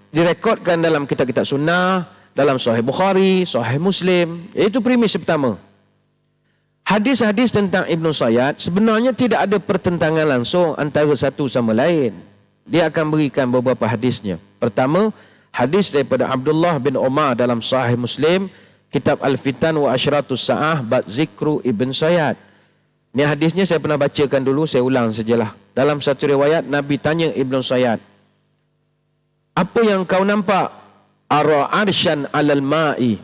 Direkodkan dalam kitab-kitab sunnah, dalam Sahih Bukhari, Sahih Muslim. Itu premis pertama. Hadis-hadis tentang Ibnu Sayyad sebenarnya tidak ada pertentangan langsung antara satu sama lain. Dia akan berikan beberapa hadisnya. Pertama, hadis daripada Abdullah bin Umar dalam Sahih Muslim, Kitab Al-Fitan wa Asyratus Sa'ah bab zikru Ibn Sayyad. Ini hadisnya saya pernah bacakan dulu, saya ulang sajalah. Dalam satu riwayat, Nabi tanya Ibn Sayyad, apa yang kau nampak? Ara arsyan alal ma'i.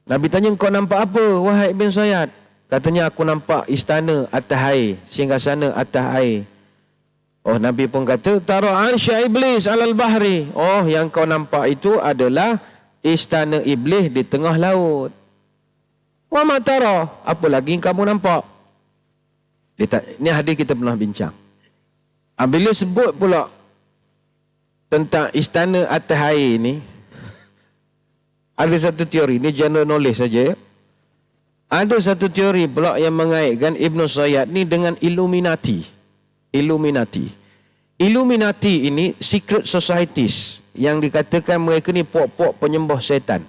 Nabi tanya, kau nampak apa, wahai Ibn Sayyad? Katanya, aku nampak istana atas air, singgasana atas air. Oh, Nabi pun kata, tara arsya iblis alal bahri. Oh, yang kau nampak itu adalah istana iblis di tengah laut. Wa ma tara, apa lagi kamu nampak? Ini hadis kita pernah bincang. Bila sebut pula tentang istana atas air ni, ada satu teori, ni general knowledge saja. Ada satu teori pula yang mengaitkan Ibnu Sayyad ni dengan Illuminati. Illuminati ini secret societies yang dikatakan mereka ni puak-puak penyembah syaitan.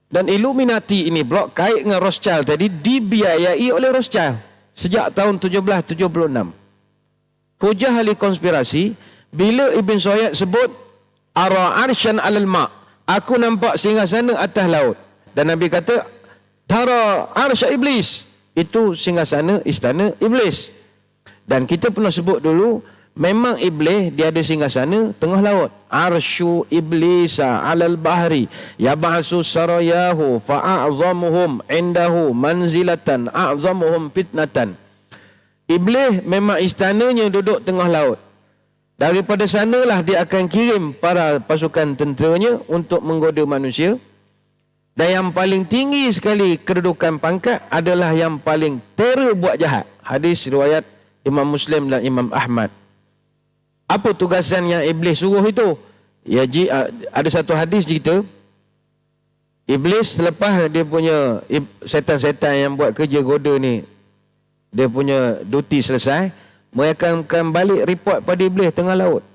Dan Illuminati ini blok kait dengan Rothschild tadi dibiayai oleh Rothschild sejak tahun 1776. Hujah ahli konspirasi, bila Ibn Sayyad sebut ara arsyan alal ma', aku nampak singgasana atas laut. Dan Nabi kata tara arsya iblis, itu singgasana istana iblis. Dan kita pernah sebut dulu, memang iblis dia ada singgasana tengah laut. Arsyu iblisa alal bahri yab'asu sarayahu fa'a'zamuhum indahu manzilatan a'zamuhum fitnatan. Iblis memang istananya duduk tengah laut. Daripada sanalah dia akan kirim para pasukan tenteranya untuk menggoda manusia. Dan yang paling tinggi sekali kedudukan pangkat adalah yang paling teruk buat jahat. Hadis riwayat Imam Muslim dan Imam Ahmad. Apa tugasan yang iblis suruh itu? Ya, ada satu hadis cerita, iblis selepas dia punya setan-setan yang buat kerja goda ni, dia punya duty selesai, mereka akan balik report pada iblis tengah laut.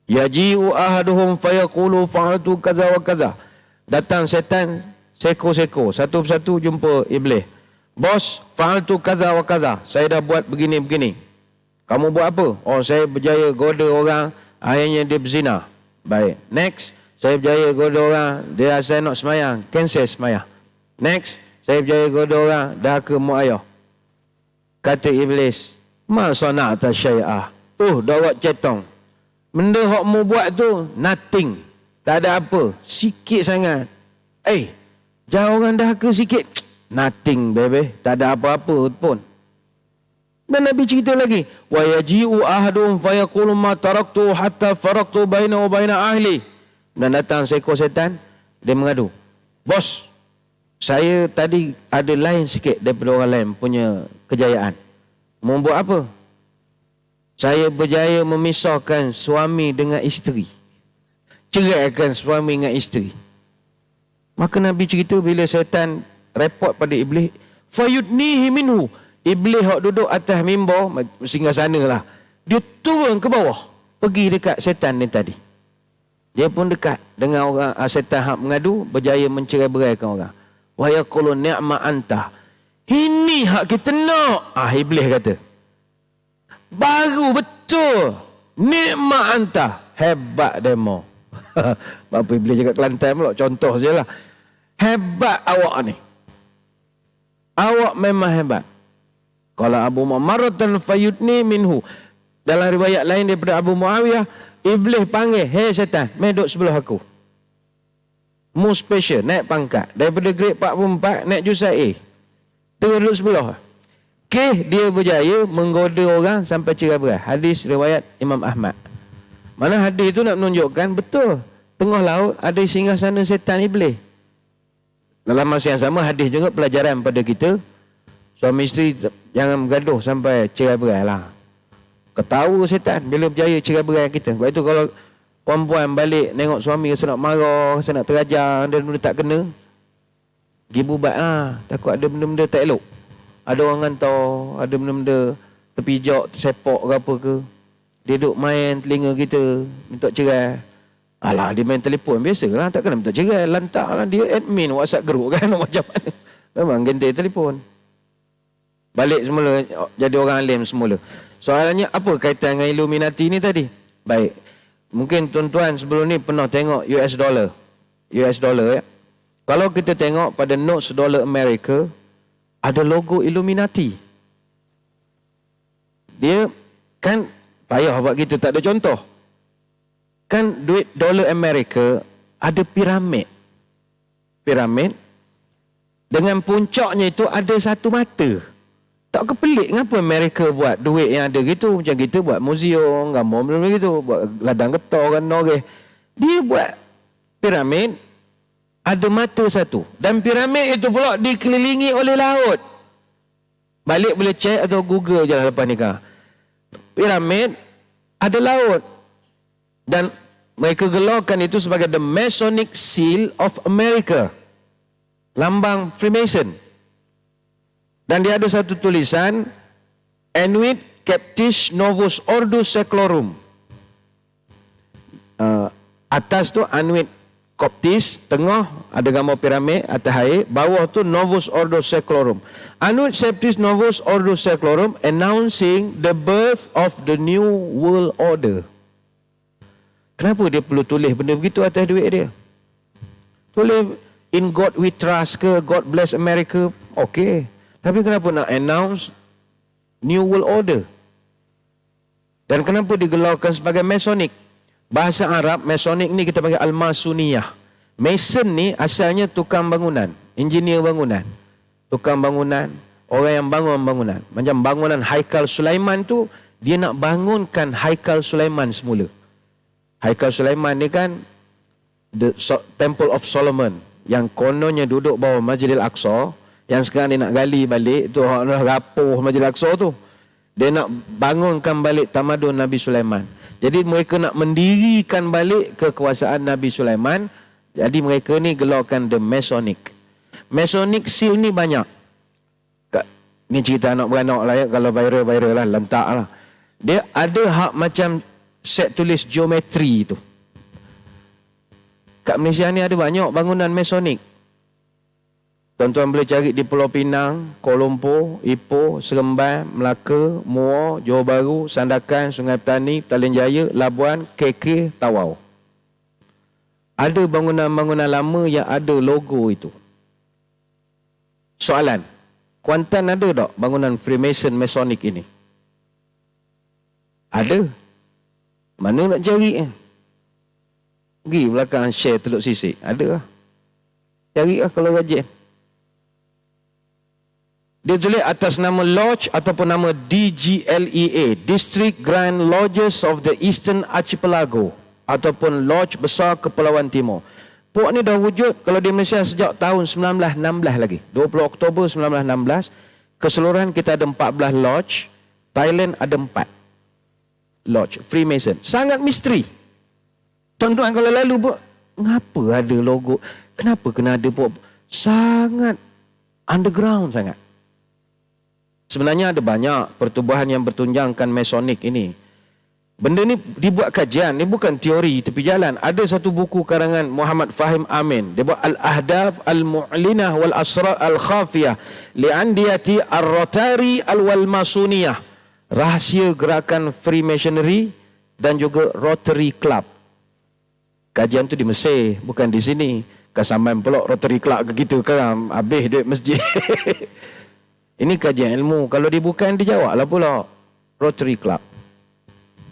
Yaji'u ahaduhum fayaqulu fa'altu kaza wa kaza. Datang setan seko-seko, satu persatu jumpa iblis. Bos, fa'altu kaza wa kaza. Saya dah buat begini-begini. Kamu buat apa? Oh, saya berjaya goda orang, akhirnya dia berzina. Baik. Next, saya berjaya goda orang, dia saya nak semayang, cancel semayang. Next, saya berjaya goda orang, dah ke mak ayah. Kata iblis, ma sana'ta syai'ah. Dah buat cetong. Benda hak mu buat tu, nothing. Tak ada apa. Sikit sangat. Jangan orang dah ke sikit. Nothing, baby. Tak ada apa-apa pun. Dan Nabi cerita lagi, wa yaji'u ahadum fayaqulu ma taraktu hatta faraqtu baina wa baina ahli. Dan datang seekor setan, dia mengadu, bos, saya tadi ada lain sikit daripada orang lain punya kejayaan. Mau buat apa? Saya berjaya memisahkan suami dengan isteri. Ceraikan suami dengan isteri. Maka Nabi cerita bila setan report pada iblis, fayudnihi minhu. Iblis hak duduk atas mimbar, singgasana lah. Dia turun ke bawah, pergi dekat setan ni tadi. Dia pun dekat dengan orang setan hak mengadu, berjaya mencerai-beraikan orang. Wa yaqulu ni'ma anta. Ini hak kita nak. Iblis kata. Baru betul. Nikmat anta. Hebat demo. Bapa Iblis cakap Kelantan pula. Contoh je lah. Hebat awak ni. Awak memang hebat. Kalau Abu Mu'maratan fayudni minhu. Dalam riwayat lain daripada Abu Muawiyah, Iblis panggil, hei setan, mai duduk sebelah aku. Mu special, naik pangkat. Daripada grade 44, naik jurusan A. Terus duduk sebelah. Dia berjaya menggoda orang sampai cerai-berai. Hadis riwayat Imam Ahmad. Mana hadis itu nak menunjukkan, betul. Tengah laut ada singgah sana setan Iblis. Dalam masa yang sama, hadis juga pelajaran pada kita. Suami isteri jangan bergaduh sampai cerai-berai lah. Ketawa setan bila berjaya cerai-berai kita. Sebab itu kalau perempuan balik tengok suami rasa nak marah, rasa nak terajar, dan benda tak kena, pergi bubat lah. Takut ada benda-benda tak elok. Ada orang hantar, ada benda-benda terpijak, tersepok ke apa ke. Dia duduk main telinga kita, minta cerai. Alah, dia main telefon, biasa lah, tak kena minta cerai. Lantak lah, dia admin WhatsApp group kan, macam mana. Memang ganti telefon. Balik semula, jadi orang alim semula. Soalannya, apa kaitan dengan Illuminati ni tadi? Baik, mungkin tuan-tuan sebelum ni pernah tengok US dollar. US dollar ya. Kalau kita tengok pada notes dolar Amerika, ada logo Illuminati. Dia kan payah buat kita tak ada contoh. Kan duit dolar Amerika ada piramid. Piramid dengan puncaknya itu ada satu mata. Tak kepelik ngapa Amerika buat duit yang ada gitu. Macam kita buat museum, gambar benda gitu, buat ladang getah kan orang. Dia buat piramid ada mata satu. Dan piramid itu pula dikelilingi oleh laut. Balik boleh cek atau Google je lepas nikah. Piramid ada laut. Dan mereka gelarkan itu sebagai the Masonic Seal of America. Lambang Freemason. Dan dia ada satu tulisan, Annuit Captis Novus Ordus Seclorum. Atas tu Annuit Coptis, tengah ada gambar piramid atas air, bawah tu Novus Ordo Seclorum. Annuit Septis Novus Ordo Seclorum announcing the birth of the new world order. Kenapa dia perlu tulis benda begitu atas duit dia? Tulis in God we trust ke, God bless America, okey. Tapi kenapa nak announce new world order? Dan kenapa digelarkan sebagai Masonic? Bahasa Arab, Masonic ni kita panggil Al-Masuniyah. Mason ni asalnya tukang bangunan, engineer bangunan. Tukang bangunan, orang yang bangun bangunan. Macam bangunan Haikal Sulaiman tu, dia nak bangunkan Haikal Sulaiman semula. Haikal Sulaiman ni kan the Temple of Solomon, yang kononnya duduk bawah Masjidil Aqsa, yang sekarang dia nak gali balik, tu orang rapuh Masjidil Aqsa tu. Dia nak bangunkan balik tamadun Nabi Sulaiman. Jadi mereka nak mendirikan balik kekuasaan Nabi Sulaiman. Jadi mereka ni gelarkan the Masonic. Masonic seal ni banyak. Ni cerita anak beranak lah ya. Kalau viral-viral lah, lentak lah. Dia ada hak macam set tulis geometri tu. Kat Malaysia ni ada banyak bangunan Masonic. Tuan-tuan boleh cari di Pulau Pinang, Kuala Lumpur, Ipoh, Seremban, Melaka, Muar, Johor Bahru, Sandakan, Sungai Petani, Petaling Jaya, Labuan, KK, Tawau. Ada bangunan-bangunan lama yang ada logo itu. Soalan, Kuantan ada tak bangunan Freemason Masonic ini? Ada. Mana nak cari? Pergi belakang share Teluk Sisik. Ada lah. Cari lah kalau rajin. Dia tulis atas nama Lodge ataupun nama DGLEA, District Grand Lodges of the Eastern Archipelago, ataupun Lodge Besar Kepulauan Timur. Pok ni dah wujud kalau di Malaysia sejak tahun 1916 lagi. 20 Oktober 1916. Keseluruhan kita ada 14 lodge. Thailand ada 4 lodge Freemason. Sangat misteri. Tuan-tuan kalau lalu pok, ngapa ada logo? Kenapa kena ada pok? Sangat underground sangat. Sebenarnya ada banyak pertubuhan yang bertunjangkan Masonic ini. Benda ni dibuat kajian, ni bukan teori tepi jalan. Ada satu buku karangan Muhammad Fahim Amin. Dia buat Al-Ahdaf Al-Mu'linah Wal-Asrar Al-Khafiyah Li'andiyati Ar-Rotari Al-Walmasuniyah. rahsia gerakan Freemasonry dan juga Rotary Club. Kajian tu di Mesir, bukan di sini. Kesamaan pula Rotary Club ke gitu kan, habis duit masjid. Ini kajian ilmu. Kalau dia bukan, dia jawab lah pula Rotary Club.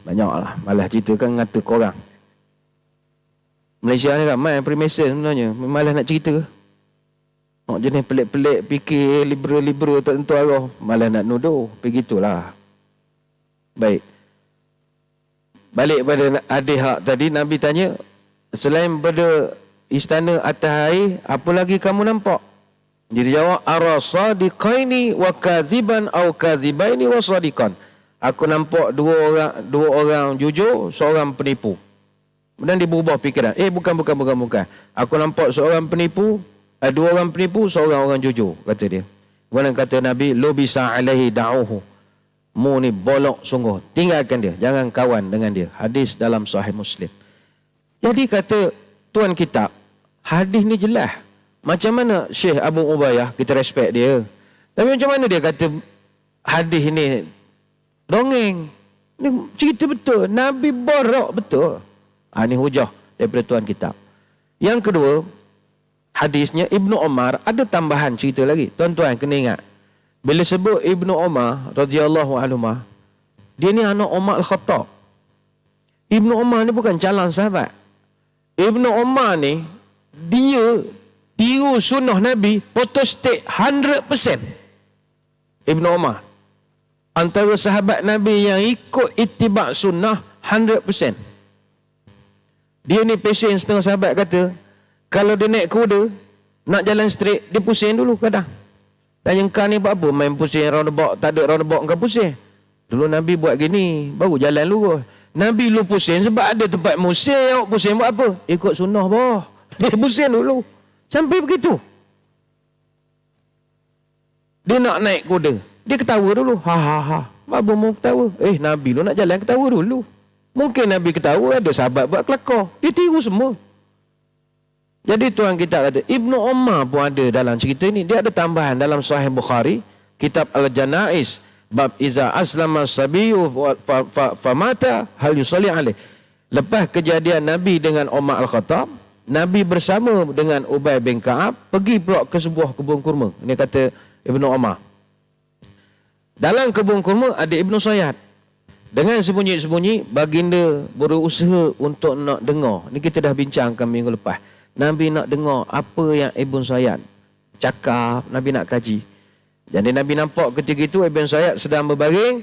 Banyaklah, malah cerita kan ngata korang. Malaysia ni ramai Freemason sebenarnya, malah nak cerita. Jenis pelik-pelik, fikir liberal-liberal tak tentu arah, malah nak nuduh. Begitulah. Baik. Balik pada hadis hak tadi, Nabi tanya, selain pada istana atas air, apa lagi kamu nampak? Dia jawab, ara sadiqaini wa kadhiban au kadhibaini wa sadiqan. Aku nampak dua orang jujur, seorang penipu. Kemudian dia berubah fikiran. Bukan. Aku nampak seorang penipu, dua orang penipu, seorang orang jujur, kata dia. Kemudian kata Nabi, lo bisa alaihi da'uhu. Mu ni bolok sungguh. Tinggalkan dia, jangan kawan dengan dia. Hadis dalam Sahih Muslim. Jadi kata tuan kitab, hadis ni jelas. Macam mana Syekh Abu Ubayyah, kita respect dia. Tapi macam mana dia kata hadis ni dongeng? Ni cerita betul. Nabi borak betul. Ini hujah daripada tuan kitab. Yang kedua, hadisnya Ibnu Umar ada tambahan cerita lagi. Tuan-tuan kena ingat. Bila sebut Ibnu Umar radhiyallahu anhu, dia ni anak Umar Al-Khattab. Ibnu Umar ni bukan calon sahabat. Ibnu Umar ni, dia tiru sunnah Nabi, photostat 100%. Ibnu Umar antara sahabat Nabi yang ikut ittiba' sunnah 100%. Dia ni pesen, setengah sahabat kata, kalau dia naik kuda, nak jalan straight, dia pusing dulu kadang. Dan yang kau ni buat apa? Main pusing roundabout, tak ada roundabout kau pusing. Dulu Nabi buat gini, baru jalan lurus. Nabi lu pusing sebab ada tempat musing, awak pusing buat apa? Ikut sunnah bawah. Dia pusing dulu. Sampai begitu. Dia nak naik kuda, dia ketawa dulu. Ha. Apa mau ketawa? Nabi lu nak jalan ketawa dulu. Mungkin Nabi ketawa, ada sahabat buat kelakar. Dia tiru semua. Jadi tuan kita kata, Ibnu Umar pun ada dalam cerita ini. Dia ada tambahan dalam Sahih Bukhari, kitab Al-Janaiz, bab iza aslama sabiyu famata hal yusalli alaih. Lepas kejadian Nabi dengan Umar Al-Khattab, Nabi bersama dengan Ubay bin Ka'ab pergi pula ke sebuah kebun kurma. Ini kata Ibnu Umar. Dalam kebun kurma ada Ibnu Sayyad. Dengan sembunyi-sembunyi, baginda berusaha untuk nak dengar. Ini kita dah bincangkan minggu lepas. Nabi nak dengar apa yang Ibn Sayyad cakap, Nabi nak kaji. Jadi Nabi nampak ketika itu Ibn Sayyad sedang berbaring,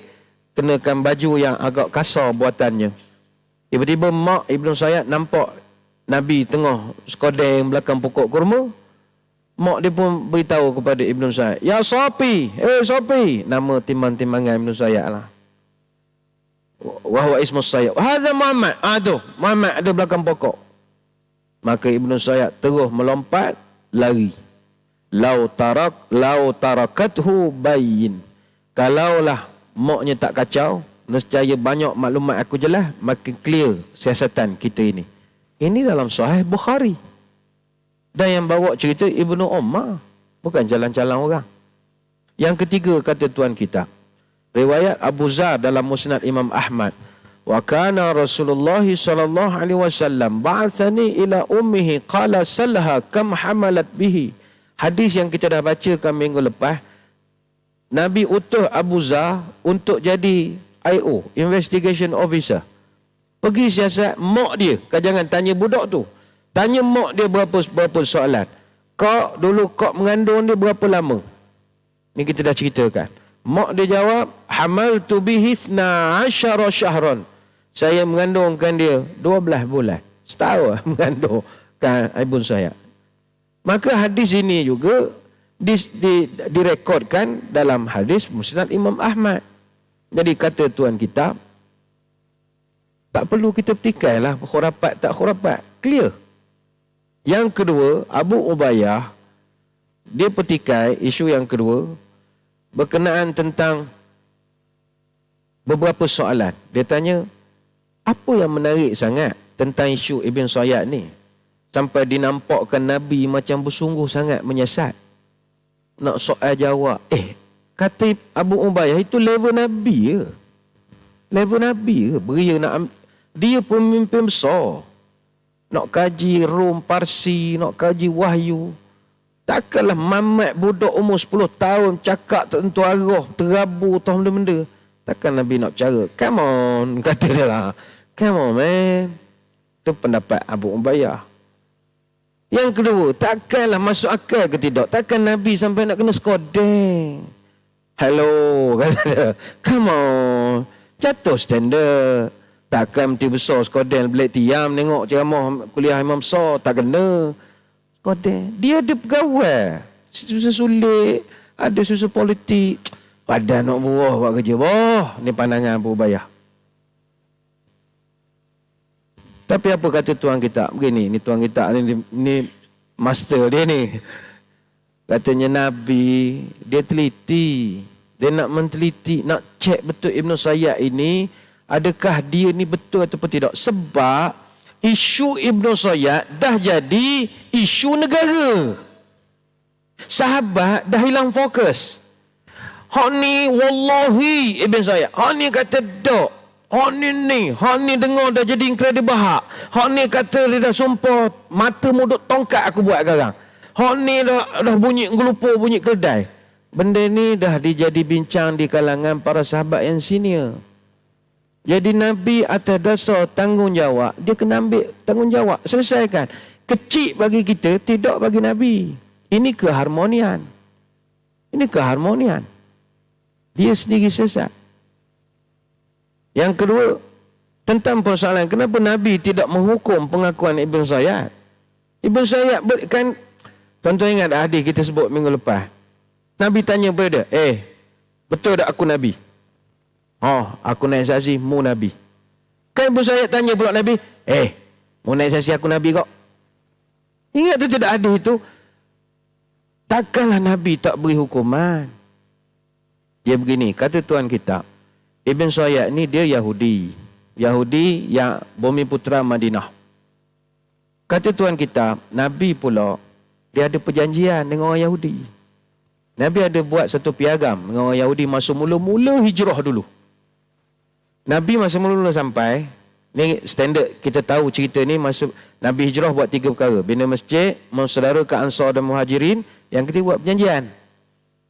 kenakan baju yang agak kasar buatannya. Tiba-tiba mak Ibn Sayyad nampak Nabi tengah sekodeng belakang pokok kurma. Mak dia pun beritahu kepada Ibn Sayyad, ya Sopi, Sopi. Nama timang-timangan Ibn Sayyad lah. Wahwa ismus Sayyad. Hadza Muhammad. Muhammad ada belakang pokok. Maka Ibnu Sayyad terus melompat, lari. Lau tarakathu bayyin. Kalaulah maknya tak kacau, nescaya banyak maklumat aku jelas, makin clear siasatan kita ini. Ini dalam Sahih Bukhari. Dan yang bawa cerita Ibnu Umar, bukan jalan-jalan orang. Yang ketiga kata tuan kita, riwayat Abu Zar dalam Musnad Imam Ahmad. Wa kana Rasulullah sallallahu alaihi wasallam ba'athani ila ummihi qala salha kam hamalat bihi. Hadis yang kita dah bacakan minggu lepas. Nabi utuh Abu Zar untuk jadi IO, investigation officer. Pergi siasat mak dia. Kau jangan tanya budak tu. Tanya mak dia berapa soalan. Kau mengandung dia berapa lama? Ni kita dah ceritakan. Mak dia jawab, hamaltu bihi 12 syahran. Saya mengandungkan dia 12 bulan. Setahun mengandungkan Ibn Sayyad. Maka hadis ini juga direkodkan dalam hadis Musnad Imam Ahmad. Jadi kata tuan kitab, tak perlu kita petikailah khurafat tak khurafat. Clear. Yang kedua, Abu Ubayyah, dia petikai isu yang kedua berkenaan tentang beberapa soalan. Dia tanya, apa yang menarik sangat tentang isu Ibn Sayyad ni? Sampai dinampakkan Nabi macam bersungguh sangat menyiasat. Nak soal jawab. Kata Abu Ubayyah, itu level Nabi je. Level Nabi ke? Beria nak dia pemimpin besar. Nak kaji Rom, Parsi, nak kaji Wahyu. Takkanlah mamat budak umur 10 tahun cakap tak tentu arah, terabur tahu benda-benda. Takkan Nabi nak cara. Come on, kata dia lah. Come on, man. Itu pendapat Abu Ubayyah. Yang kedua, takkanlah masuk akal ke tidak? Takkan Nabi sampai nak kena skodeng. Hello, kata dia. Come on. Jatuh standard. Takkan mesti besar skodeng. Belik tiam tengok ceramah kuliah imam besar. Tak kena. Skodeng. Dia ada pegawai. Susah sulit. Ada susah politik. Padan nak buah buat kerja. Wah, ni pandangan Abu Ubayyah. Tapi apa kata tuan kita? Begini, ni tuan kita ni master dia ni. Katanya Nabi, dia teliti. Dia nak menteliti, nak cek betul Ibn Sayyad ini, adakah dia ni betul ataupun tidak. Sebab isu Ibn Sayyad dah jadi isu negara. Sahabat dah hilang fokus. Hak ni wallahi Ibn Sayyad. Hak ni kata dok. Hak ni dengar dah jadi incredible hak. Hak ni kata dia dah sumpah mata muduk tongkat aku buat sekarang. Hak ni dah bunyi ngelupur, bunyi keledai. Benda ni dah dijadi bincang di kalangan para sahabat yang senior. Jadi Nabi atas dasar tanggungjawab, dia kena ambil tanggungjawab, selesaikan. Kecil bagi kita, tidak bagi Nabi. Ini keharmonian. Ini keharmonian. Dia sendiri sesat. Yang kedua, tentang persoalan kenapa Nabi tidak menghukum pengakuan Ibn Sayyad. Ibn Sayyad kan, tuan-tuan ingat hadis kita sebut minggu lepas. Nabi tanya kepada dia, betul tak aku Nabi? Aku naik saksi, mu Nabi. Kan Ibn Sayyad tanya pula Nabi, mu naik saksi aku Nabi kok? Ingat tu tidak hadis itu? Takkanlah Nabi tak beri hukuman. Dia begini, kata tuan kita, Ibn Sayyad ni dia Yahudi. Yahudi yang bumi putera Madinah. Kata tuan kita, Nabi pula, dia ada perjanjian dengan orang Yahudi. Nabi ada buat satu piagam dengan orang Yahudi masa mula-mula hijrah dulu. Nabi masa mula-mula sampai, ni standard kita tahu cerita ni, masa Nabi hijrah buat 3 perkara. Bina masjid, mensaudarakan Ansar dan Muhajirin. Yang ketiga buat perjanjian.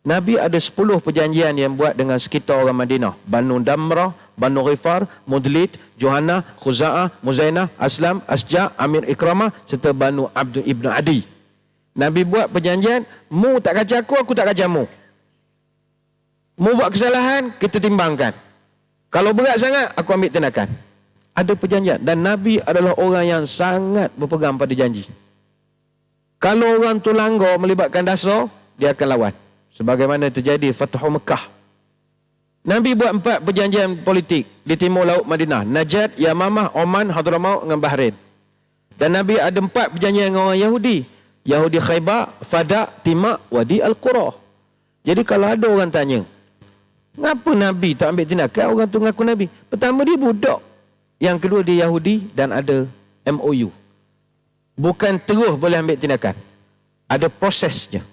Nabi ada 10 perjanjian yang buat dengan sekitar orang Madinah. Banu Damrah, Banu Ghifar, Mudlid, Johannah, Khuza'ah, Muzainah, Aslam, Asja', Amir Ikramah serta Banu Abdul Ibn Adi. Nabi buat perjanjian, mu tak kacau aku tak kacau mu. Mu buat kesalahan, kita timbangkan. Kalau berat sangat, aku ambil tindakan. Ada perjanjian. Dan Nabi adalah orang yang sangat berpegang pada janji. Kalau orang tu langgar melibatkan dasar, dia akan lawan. Sebagaimana terjadi Fathu Mekah. Nabi buat 4 perjanjian politik di timur laut Madinah. Najat, Yamamah, Oman, Hadramaut dengan Bahrain. Dan Nabi ada 4 perjanjian dengan orang Yahudi. Yahudi Khaybar, Fadak, Timak, Wadi Al-Qura. Jadi kalau ada orang tanya, kenapa Nabi tak ambil tindakan? Orang tu ngaku Nabi. Pertama dia budak. Yang kedua dia Yahudi dan ada MOU. Bukan terus boleh ambil tindakan. Ada prosesnya.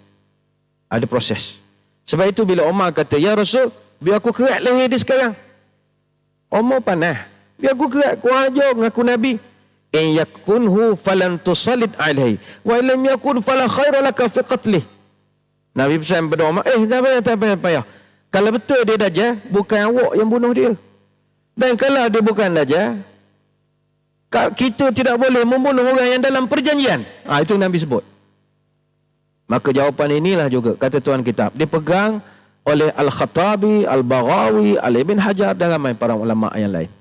Ada proses. Sebab itu bila Omar kata, ya Rasul, biar aku kerat leher dia sekarang. Omar panah. Biar aku kerat, kau ajar mengaku Nabi. In yakunhu falan tusalid alaihi wa illam yakun fala khaira laka fi qatlih. Nabi pesan kepada Omar, tak payah. Kalau betul dia dajjal, bukan awak yang bunuh dia. Dan kalau dia bukan dajjal, kita tidak boleh membunuh orang yang dalam perjanjian. Itu Nabi sebut. Maka jawapan inilah juga kata tuan kitab dipegang oleh Al-Khattabi, Al-Baghawi, Al-Ibn Hajar dan ramai para ulama yang lain.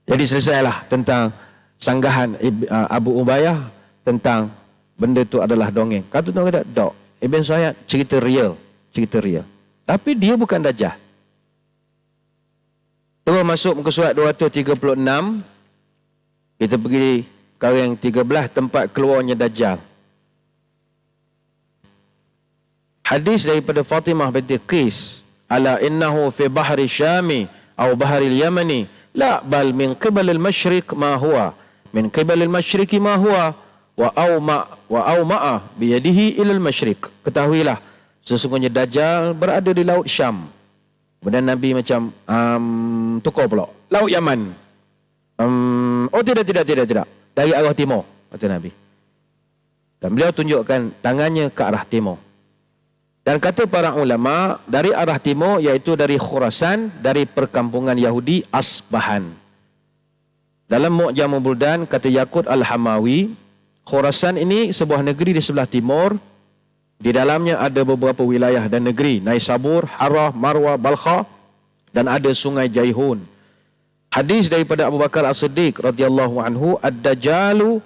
Jadi selesailah tentang sanggahan Abu Ubayyah tentang benda itu adalah dongeng. Kata tuan kata, dok, Ibn Sayyad cerita real. Tapi dia bukan dajjal. Terus masuk muka surat 236. Kita pergi perkara yang 13, tempat keluarnya dajjal. Hadis daripada Fatimah binti Qais, ala innahu fi bahri Syami atau bahri Yamani. La bal min qibal al-masyriq ma huwa min qibal al-masyriqi ma huwa wa awma'a bi yadihi ila al-masyriq. Ketahuilah sesungguhnya dajjal berada di laut Syam Kemudian Nabi macam tukar pula. Laut Yaman. Oh tidak. Dari arah timur, kata Nabi. Dan beliau tunjukkan tangannya ke arah timur. Dan kata para ulama, dari arah timur iaitu dari Khurasan, dari perkampungan Yahudi Asbahan. Dalam Mu'jamul Buldan, kata Yaqut Al-Hamawi, Khurasan ini sebuah negeri di sebelah timur. Di dalamnya ada beberapa wilayah dan negeri, Naisabur, Harrah, Marwah, Balkha, dan ada sungai Jaihun. Hadis daripada Abu Bakar As-Siddiq radhiyallahu anhu, Ad-Dajjalu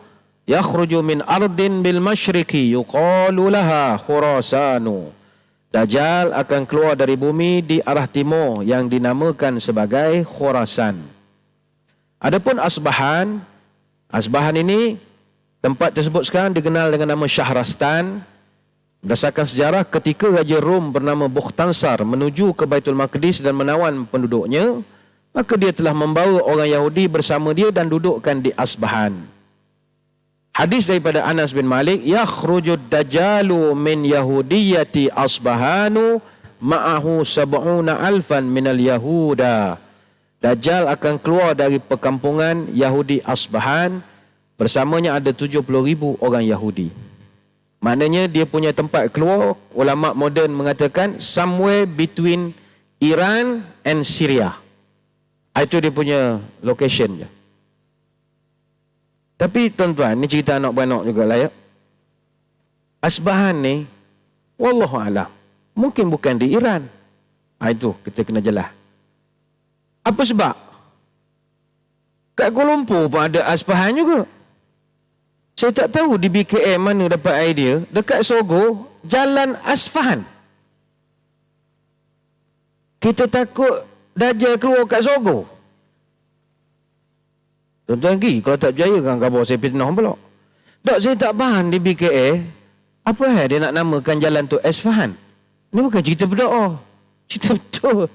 yakhruju min ardin bil masyriqi yuqalu laha Khurasanu. Dajjal akan keluar dari bumi di arah timur yang dinamakan sebagai Khurasan. Adapun Asbahan ini tempat tersebut sekarang dikenal dengan nama Syahrastan. Berdasarkan sejarah, ketika Raja Rom bernama Bukhtansar menuju ke Baitul Maqdis dan menawan penduduknya, maka dia telah membawa orang Yahudi bersama dia dan dudukkan di Asbahan. Hadis daripada Anas bin Malik, yakhrujud dajjalu min yahudiyyati Asbahanu ma'ahu sab'una alfan minal yahuda. Dajjal akan keluar dari perkampungan Yahudi Asbahan, bersamanya ada 70,000 orang Yahudi. Maknanya dia punya tempat keluar, ulama moden mengatakan somewhere between Iran and Syria. Itu dia punya location je. Tapi tuan-tuan, ni cerita anak beranak juga lah ya. Asbahan ni, wallahu a'lam, mungkin bukan di Iran. Itu kita kena jelas. Apa sebab? Kat Kuala Lumpur pun ada Asbahan juga. Saya tak tahu di BKM mana dapat idea, dekat Sogo, Jalan Asfahan. Kita takut Dajjal keluar kat Sogo. Tuan-tuan pergi, kalau tak berjaya kan khabar saya fitnah pula. Tak, saya tak faham di BKM, apa dia nak namakan jalan tu Asfahan. Ini bukan cerita berdoa. Cerita betul.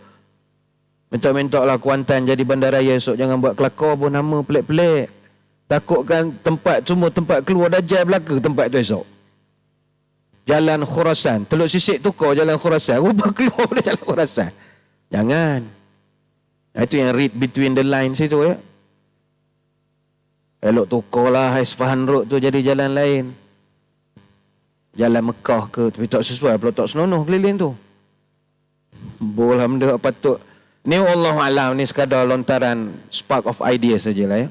Minta-minta lah Kuantan jadi bandaraya esok, jangan buat kelakar pun nama pelik-pelik. Takutkan semua tempat keluar Dajjal belaka tempat tu esok. Jalan Khurasan, Teluk Sisik tukar Jalan Khurasan, rubah keluar dari Jalan Khurasan. Jangan. Itu yang read between the lines itu ya. Elok tukarlah Isfahan Road tu jadi jalan lain. Jalan Mekah ke, tapi tak sesuai pula, tak senonoh keliling tu. Boleh benda patut. Ni Allahu'alam, ni sekadar lontaran spark of ideas sajalah ya.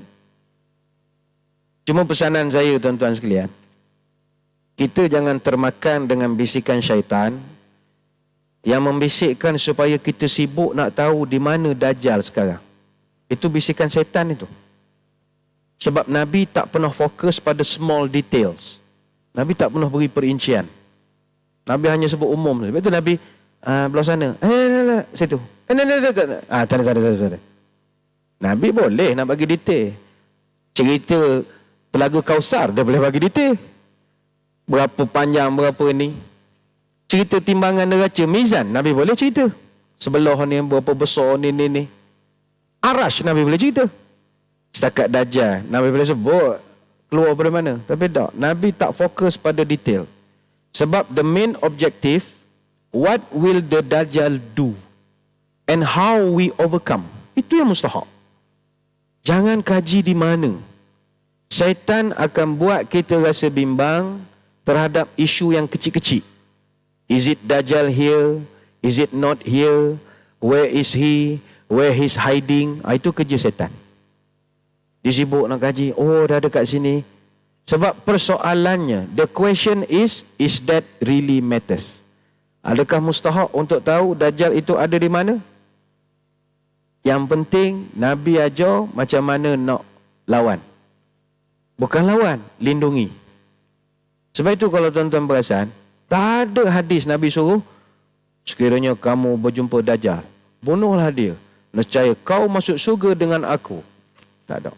Cuma pesanan saya tuan-tuan sekalian, kita jangan termakan dengan bisikan syaitan yang membisikkan supaya kita sibuk nak tahu di mana Dajjal sekarang. Itu bisikan syaitan itu. Sebab Nabi tak pernah fokus pada small details. Nabi tak pernah beri perincian. Nabi hanya sebut umum. Sebab itu Nabi belah sana. Situ. Tak ada. Nabi boleh nak bagi detail. Cerita Telaga Kausar, dia boleh bagi detail. Berapa panjang, berapa ni. Cerita timbangan neraca, mizan, Nabi boleh cerita. Sebelah ni, berapa besar ni. Arash, Nabi boleh cerita. Setakat Dajjal, Nabi boleh sebut keluar dari mana. Tapi tak, Nabi tak fokus pada detail. Sebab the main objective, what will the Dajjal do? And how we overcome. Itu yang mustahak. Jangan kaji di mana. Syaitan akan buat kita rasa bimbang terhadap isu yang kecil-kecil. Is it Dajjal here? Is it not here? Where is he? Where he's hiding? Itu kerja syaitan. Dia sibuk nak kaji. Oh, dah dekat sini. Sebab persoalannya, the question is that really matters? Adakah mustahak untuk tahu Dajjal itu ada di mana? Yang penting, Nabi ajar macam mana nak lawan. Bukan lawan, lindungi. Sebab itu kalau tuan-tuan perasan, tak ada hadis Nabi suruh, sekiranya kamu berjumpa Dajjal, bunuhlah dia. Nescaya kau masuk syurga dengan aku. Tak ada.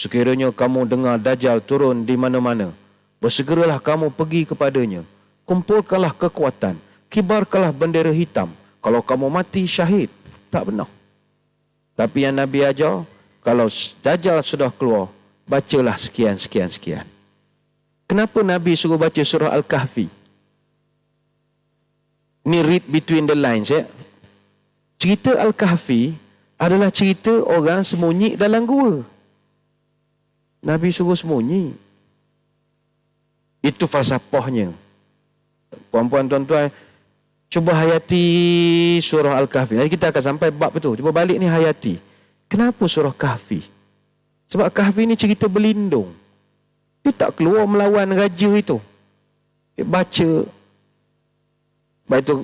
Sekiranya kamu dengar Dajjal turun di mana-mana, bersegeralah kamu pergi kepadanya. Kumpulkanlah kekuatan, kibarkanlah bendera hitam. Kalau kamu mati syahid. Tak benar. Tapi yang Nabi ajar, kalau Dajjal sudah keluar, bacalah sekian. Kenapa Nabi suruh baca surah Al-Kahfi? Ni read between the lines ya. Cerita Al-Kahfi adalah cerita orang sembunyi dalam gua. Nabi suruh sembunyi. Itu falsafahnya. Puan-puan, tuan-tuan, cuba hayati surah Al-Kahfi. Nanti kita akan sampai bab itu. Cuba balik ni hayati. Kenapa surah Kahfi? Sebab Kahfi ni cerita berlindung. Dia tak keluar melawan raja itu. Dia baca. Sebab itu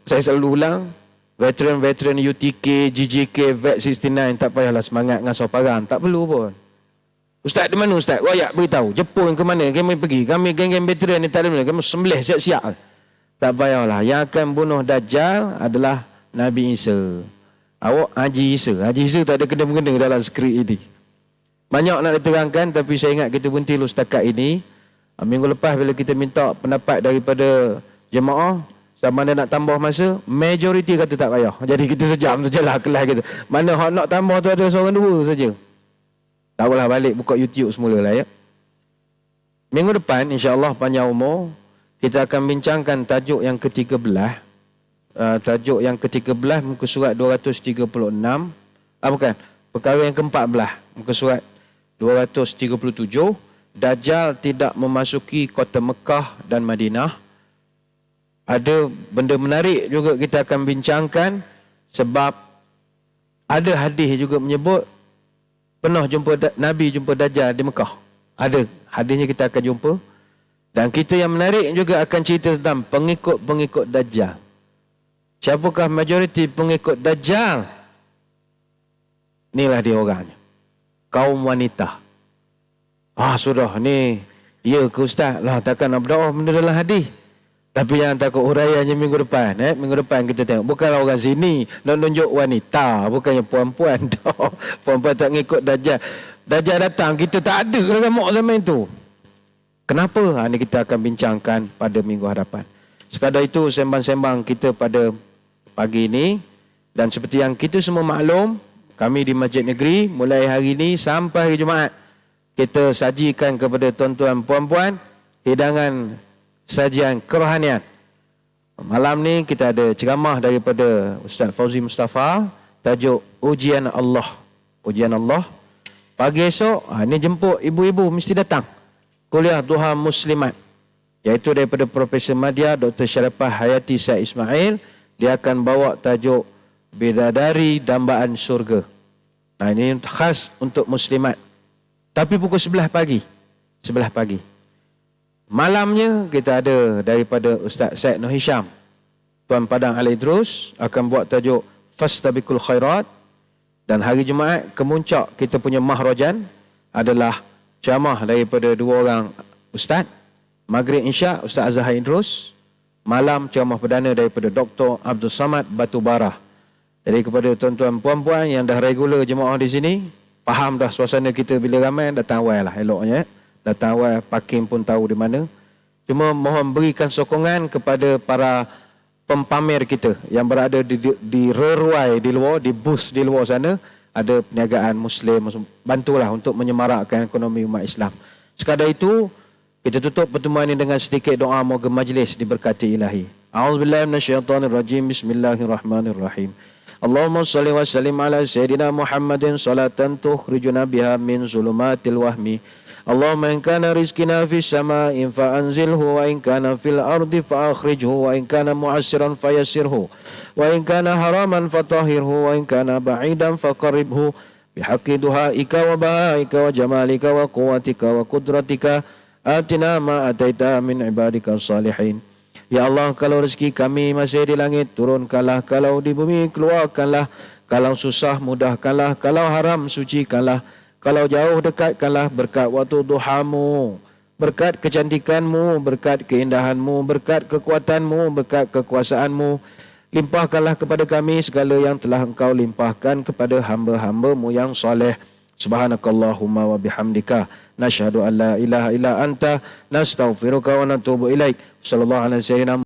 saya selalu ulang. Veteran UTK, GJK, VET 69. Tak payahlah semangat ngasuh parang. Tak perlu pun. Ustaz di mana Ustaz? Royak beritahu. Jepun ke mana? Kami pergi. Kami geng-geng veteran ni tak ada mana. Kami sembelih siap-siap. Tak payahlah. Yang akan bunuh Dajjal adalah Nabi Isa. Awak Haji Isa. Haji Isa tak ada kena-mengena dalam skrip ini. Banyak nak diterangkan, tapi saya ingat kita berhenti dulu setakat ini. Minggu lepas bila kita minta pendapat daripada jemaah, sama ada nak tambah masa, majoriti kata tak payah. Jadi kita sejam sajalah kelas kita. Mana hak nak tambah tu ada seorang dua saja. Tak apalah, balik buka YouTube semula lah ya. Minggu depan insya-Allah panjang umur, kita akan bincangkan tajuk yang ke-13. Tajuk yang ke-13 muka surat 236. Bukan, perkara yang ke-14 muka surat 237. Dajjal tidak memasuki kota Mekah dan Madinah. Ada benda menarik juga kita akan bincangkan, sebab ada hadis juga menyebut pernah jumpa Nabi jumpa Dajjal di Mekah. Ada hadisnya, kita akan jumpa. Dan kita yang menarik juga akan cerita tentang pengikut-pengikut Dajjal. Siapakah majoriti pengikut Dajjal? Inilah dia orangnya. Kaum wanita. Sudah ni. Ya ke Ustaz? Lah takkan nak berdoa benda dalam hadis. Tapi jangan takut, huraiannya minggu depan. Minggu depan kita tengok. Bukanlah orang sini nak tunjuk wanita. Bukannya puan-puan. Puan-puan tak ngikut Dajjal. Dajjal datang, kita tak ada remok zaman itu. Kenapa? Ini kita akan bincangkan pada minggu hadapan. Sekadar itu sembang-sembang kita pada pagi ini. Dan seperti yang kita semua maklum, kami di Masjid Negeri mulai hari ini sampai hari Jumaat, kita sajikan kepada tuan-tuan puan-puan hidangan sajian kerohanian. Malam ni kita ada ceramah daripada Ustaz Fauzi Mustafa, tajuk Ujian Allah. Ujian Allah. Pagi esok, ni jemput ibu-ibu mesti datang. Kuliah Duha Muslimat, iaitu daripada Profesor Madya Dr. Syarifah Hayati Said Ismail. Dia akan bawa tajuk Bidadari Dambaan Surga. Ini khas untuk muslimat. Tapi pukul 11 pagi. 11 pagi. Malamnya kita ada daripada Ustaz Syed Nur Hisham. Tuan Padang Al-Idrus akan buat tajuk Fastabiqul Khairat. Dan hari Jumaat kemuncak kita punya mahrajan adalah ceramah daripada dua orang ustaz. Maghrib Isyak Ustaz Azhar Idrus. Malam ceramah perdana daripada Dr. Abdul Samad Batubara. Jadi kepada tuan-tuan puan-puan yang dah regular jemaah di sini, faham dah suasana kita bila ramai, datang awal lah eloknya. Datang awal, parking pun tahu di mana. Cuma mohon berikan sokongan kepada para pempamer kita yang berada di reruai di luar, di bus di luar sana. Ada perniagaan Muslim, bantulah untuk menyemarakkan ekonomi umat Islam. Sekadar itu, kita tutup pertemuan ini dengan sedikit doa, moga majlis diberkati ilahi. A'udzubillahi minasyaitonirrajim. Bismillahirrahmanirrahim. Allahumma salli wa sallim ala Sayyidina Muhammadin salatan tukhrijuna biha min zulumatil wahmi. Allahumma in kana rizqina fis samaa'i fa'anzilhu wa in kana fil ardi fa'akhrijhu wa in kana mu'assiran fayassirhu wa in kana haraman fatahhirhu wa in kana ba'idan faqarribhu bihaqqi duhaika wa bahaika wa jamalika wa quwwatika wa qudratika atina ma ataita min ibadika salihin. Ya Allah, kalau rezeki kami masih di langit, turunkanlah. Kalau di bumi, keluarkanlah. Kalau susah, mudahkanlah. Kalau haram, sucikanlah. Kalau jauh, dekatkanlah. Berkat waktu duhamu, berkat kecantikanmu, berkat keindahanmu, berkat kekuatanmu, berkat kekuasaanmu, limpahkanlah kepada kami segala yang telah engkau limpahkan kepada hamba-hambamu yang soleh. Subhanakallahumma wa bihamdika nashhadu an la ilaha illa anta nastaghfiruka wa natubu ilaik. Sallallahu alaihi wasallam.